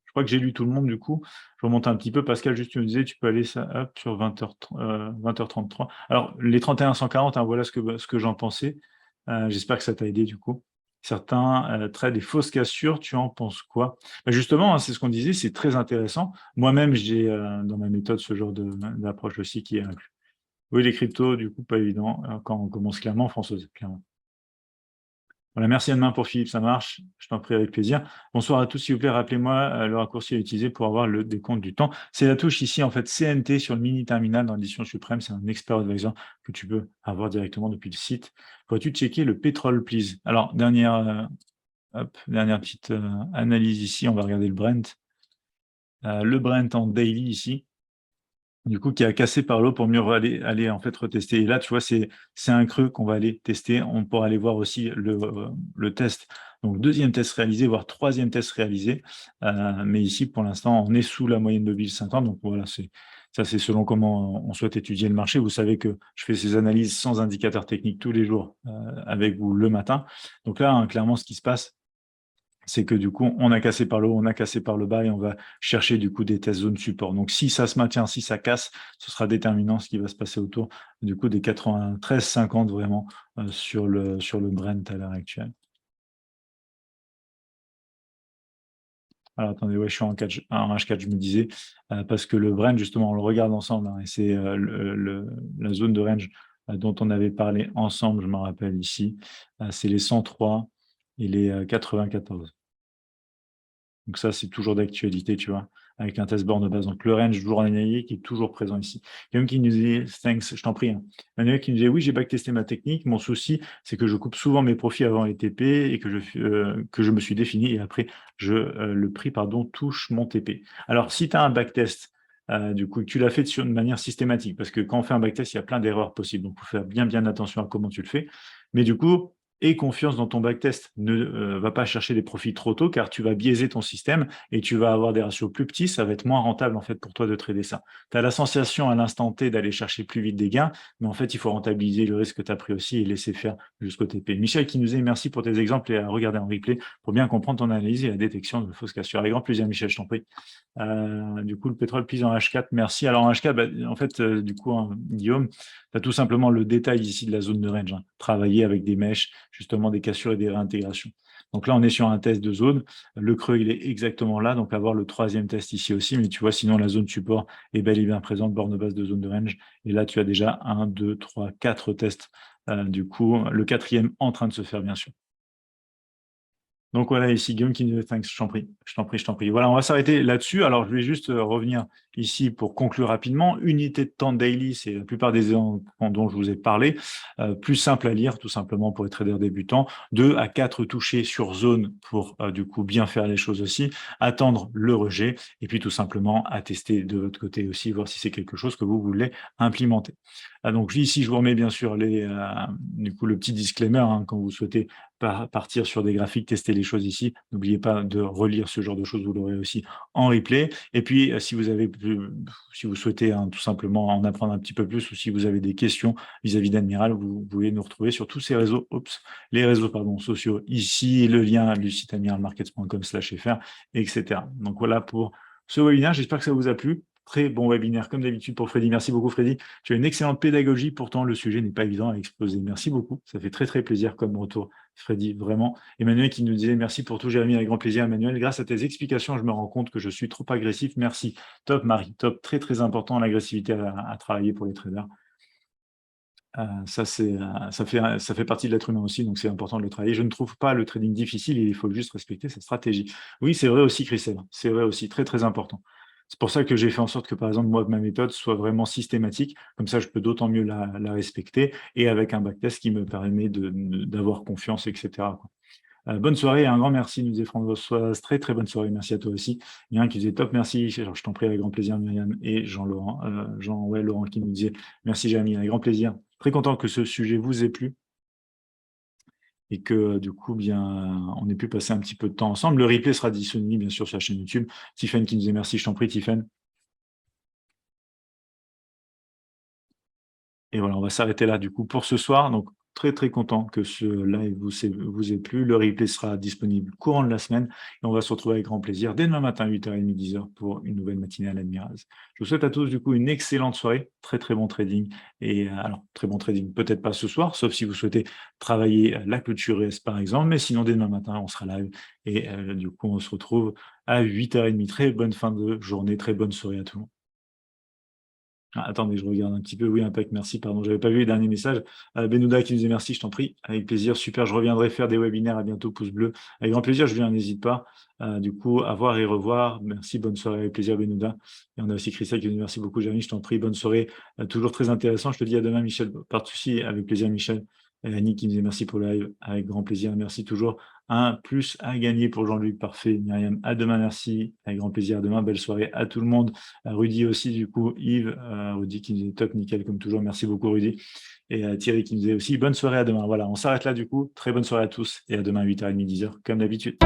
Speaker 1: Je crois que j'ai lu tout le monde du coup. Je remonte un petit peu. Pascal, juste tu me disais, tu peux aller ça, hop, sur 20h33. Alors, les 31 140, hein, voilà ce que j'en pensais. J'espère que ça t'a aidé du coup. Certains traitent des fausses cassures, tu en penses quoi? Bah, justement, hein, c'est ce qu'on disait, c'est très intéressant. Moi-même, j'ai dans ma méthode ce genre d'approche aussi qui est inclus. Oui, les cryptos, du coup, pas évident quand on commence clairement, Françoise, clairement. Voilà, merci Anne-Main pour Philippe, ça marche. Je t'en prie avec plaisir. Bonsoir à tous, s'il vous plaît, rappelez-moi le raccourci à utiliser pour avoir le décompte du temps. C'est la touche ici, en fait, CNT sur le mini terminal dans l'édition suprême. C'est un expert advisor que tu peux avoir directement depuis le site. Pourrais-tu checker le pétrole, please? Alors, dernière petite analyse ici. On va regarder le Brent. Le Brent en daily ici. Du coup, qui a cassé par l'eau pour mieux aller en fait retester. Et là, tu vois, c'est un creux qu'on va aller tester. On pourra aller voir aussi le test. Donc, deuxième test réalisé, voire troisième test réalisé. Mais ici, pour l'instant, on est sous la moyenne mobile 50. Donc, voilà, ça, c'est selon comment on souhaite étudier le marché. Vous savez que je fais ces analyses sans indicateur technique tous les jours avec vous le matin. Donc là, hein, clairement, ce qui se passe, c'est que du coup, on a cassé par le haut, on a cassé par le bas et on va chercher du coup des tests zone support. Donc, si ça se maintient, si ça casse, ce sera déterminant ce qui va se passer autour du coup des 93,50 vraiment sur le Brent à l'heure actuelle. Alors, attendez, ouais, je suis en H4, je me disais, parce que le Brent, justement, on le regarde ensemble, hein, et c'est la zone de range dont on avait parlé ensemble, je me rappelle ici, c'est les 103 et les 94. Donc ça, c'est toujours d'actualité, tu vois, avec un test borne de base. Donc le range journalier qui est toujours présent ici. Quelqu'un qui nous dit, thanks, je t'en prie, hein. Manuel qui nous dit, oui, j'ai backtesté ma technique. Mon souci, c'est que je coupe souvent mes profits avant les TP et que je me suis défini et après, le prix, pardon, touche mon TP. Alors, si tu as un backtest, du coup, tu l'as fait de manière systématique, parce que quand on fait un backtest, il y a plein d'erreurs possibles. Donc, il faut faire bien, bien attention à comment tu le fais. Mais du coup, et confiance dans ton backtest. Ne va pas chercher des profits trop tôt car tu vas biaiser ton système et tu vas avoir des ratios plus petits. Ça va être moins rentable en fait pour toi de trader ça. Tu as la sensation à l'instant T d'aller chercher plus vite des gains, mais en fait, il faut rentabiliser le risque que tu as pris aussi et laisser faire jusqu'au TP. Michel qui nous dit merci pour tes exemples et à regarder en replay pour bien comprendre ton analyse et la détection de fausses cassures. Avec grand plaisir, Michel, je t'en prie. Du coup, le pétrole pise en H4, merci. Alors en H4, bah, en fait, du coup, hein, Guillaume, tu as tout simplement le détail ici de la zone de range. Hein. Travailler avec des mèches, justement des cassures et des réintégrations. Donc là, on est sur un test de zone. Le creux, il est exactement là. Donc, avoir le troisième test ici aussi. Mais tu vois, sinon, la zone support est bel et bien présente, borne de base de zone de range. Et là, tu as déjà 1, 2, 3, 4 tests. Du coup, le quatrième en train de se faire, bien sûr. Donc voilà, ici Guillaume qui nous dit thanks, je t'en prie, je t'en prie, je t'en prie. Voilà, on va s'arrêter là-dessus. Alors, je vais juste revenir ici pour conclure rapidement. Unité de temps daily, c'est la plupart des éléments dont je vous ai parlé. Plus simple à lire, tout simplement pour les traders débutants. 2 à 4 touchés sur zone pour du coup bien faire les choses aussi. Attendre le rejet et puis tout simplement à tester de votre côté aussi, voir si c'est quelque chose que vous voulez implémenter. Donc ici, je vous remets bien sûr du coup, le petit disclaimer hein, quand vous souhaitez partir sur des graphiques, tester les choses ici. N'oubliez pas de relire ce genre de choses, vous l'aurez aussi en replay. Et puis, si vous souhaitez hein, tout simplement en apprendre un petit peu plus ou si vous avez des questions vis-à-vis d'Admiral, vous pouvez nous retrouver sur tous ces réseaux, les réseaux sociaux ici, le lien du site admiralmarkets.com/fr, etc. Donc voilà pour ce webinaire. J'espère que ça vous a plu. Très bon webinaire, comme d'habitude pour Freddy. Merci beaucoup, Freddy. Tu as une excellente pédagogie, pourtant le sujet n'est pas évident à exposer. Merci beaucoup. Ça fait très, très plaisir comme retour, Freddy, vraiment. Emmanuel qui nous disait merci pour tout, Jérémy, avec grand plaisir, Emmanuel. Grâce à tes explications, je me rends compte que je suis trop agressif. Merci. Top, Marie. Top. Très, très important, l'agressivité à travailler pour les traders. Ça fait partie de l'être humain aussi, donc c'est important de le travailler. Je ne trouve pas le trading difficile, il faut juste respecter sa stratégie. Oui, c'est vrai aussi, Christelle, c'est vrai aussi, très très important. C'est pour ça que j'ai fait en sorte que, par exemple, moi, ma méthode soit vraiment systématique, comme ça je peux d'autant mieux la respecter, et avec un backtest qui me permet d'avoir confiance, etc. quoi. Bonne soirée et un grand merci, nous disait Françoise. Très très bonne soirée, merci à toi aussi. Il y a un qui disait top, merci. Alors, je t'en prie avec grand plaisir, Myriam et Jean-Laurent. Laurent qui nous disait merci, Jérémy, avec grand plaisir. Très content que ce sujet vous ait plu et que du coup, bien, on ait pu passer un petit peu de temps ensemble. Le replay sera disponible bien sûr sur la chaîne YouTube. Tiffen qui nous disait merci, je t'en prie, Tiffen. Et voilà, on va s'arrêter là du coup pour ce soir. Donc, très, très content que ce live vous ait plu. Le replay sera disponible courant de la semaine et on va se retrouver avec grand plaisir dès demain matin, 8h30, 10h pour une nouvelle matinée à l'Admirals. Je vous souhaite à tous, du coup, une excellente soirée. Très, très bon trading et alors, très bon trading, peut-être pas ce soir, sauf si vous souhaitez travailler, la clôture US, par exemple, mais sinon, dès demain matin, on sera live et du coup, on se retrouve à 8h30. Très bonne fin de journée, très bonne soirée à tout le monde. Ah, attendez, je regarde un petit peu. Oui, impec, merci, pardon, j'avais pas vu les derniers messages. Benouda qui nous dit: «Merci, je t'en prie». Avec plaisir, super, je reviendrai faire des webinaires. À bientôt, pouce bleu. Avec grand plaisir, je viens, n'hésite pas. Du coup, à voir et revoir. Merci, bonne soirée, avec plaisir, Benouda. Et on a aussi Christelle qui nous dit: «Merci beaucoup, Jérémy, je t'en prie, bonne soirée». Toujours très intéressant. Je te dis à demain, Michel. Pas de souci, avec plaisir, Michel. Annie qui nous dit: «Merci pour le live». Avec grand plaisir, merci toujours. Un plus à gagner pour Jean-Luc, parfait. Myriam, à demain, merci. Avec grand plaisir, à demain, belle soirée à tout le monde. Rudy aussi, du coup, Yves, Rudy qui nous dit top, nickel, comme toujours. Merci beaucoup, Rudy. Et Thierry qui nous disait aussi bonne soirée à demain. Voilà, on s'arrête là, du coup. Très bonne soirée à tous et à demain, 8h30, 10h, comme d'habitude.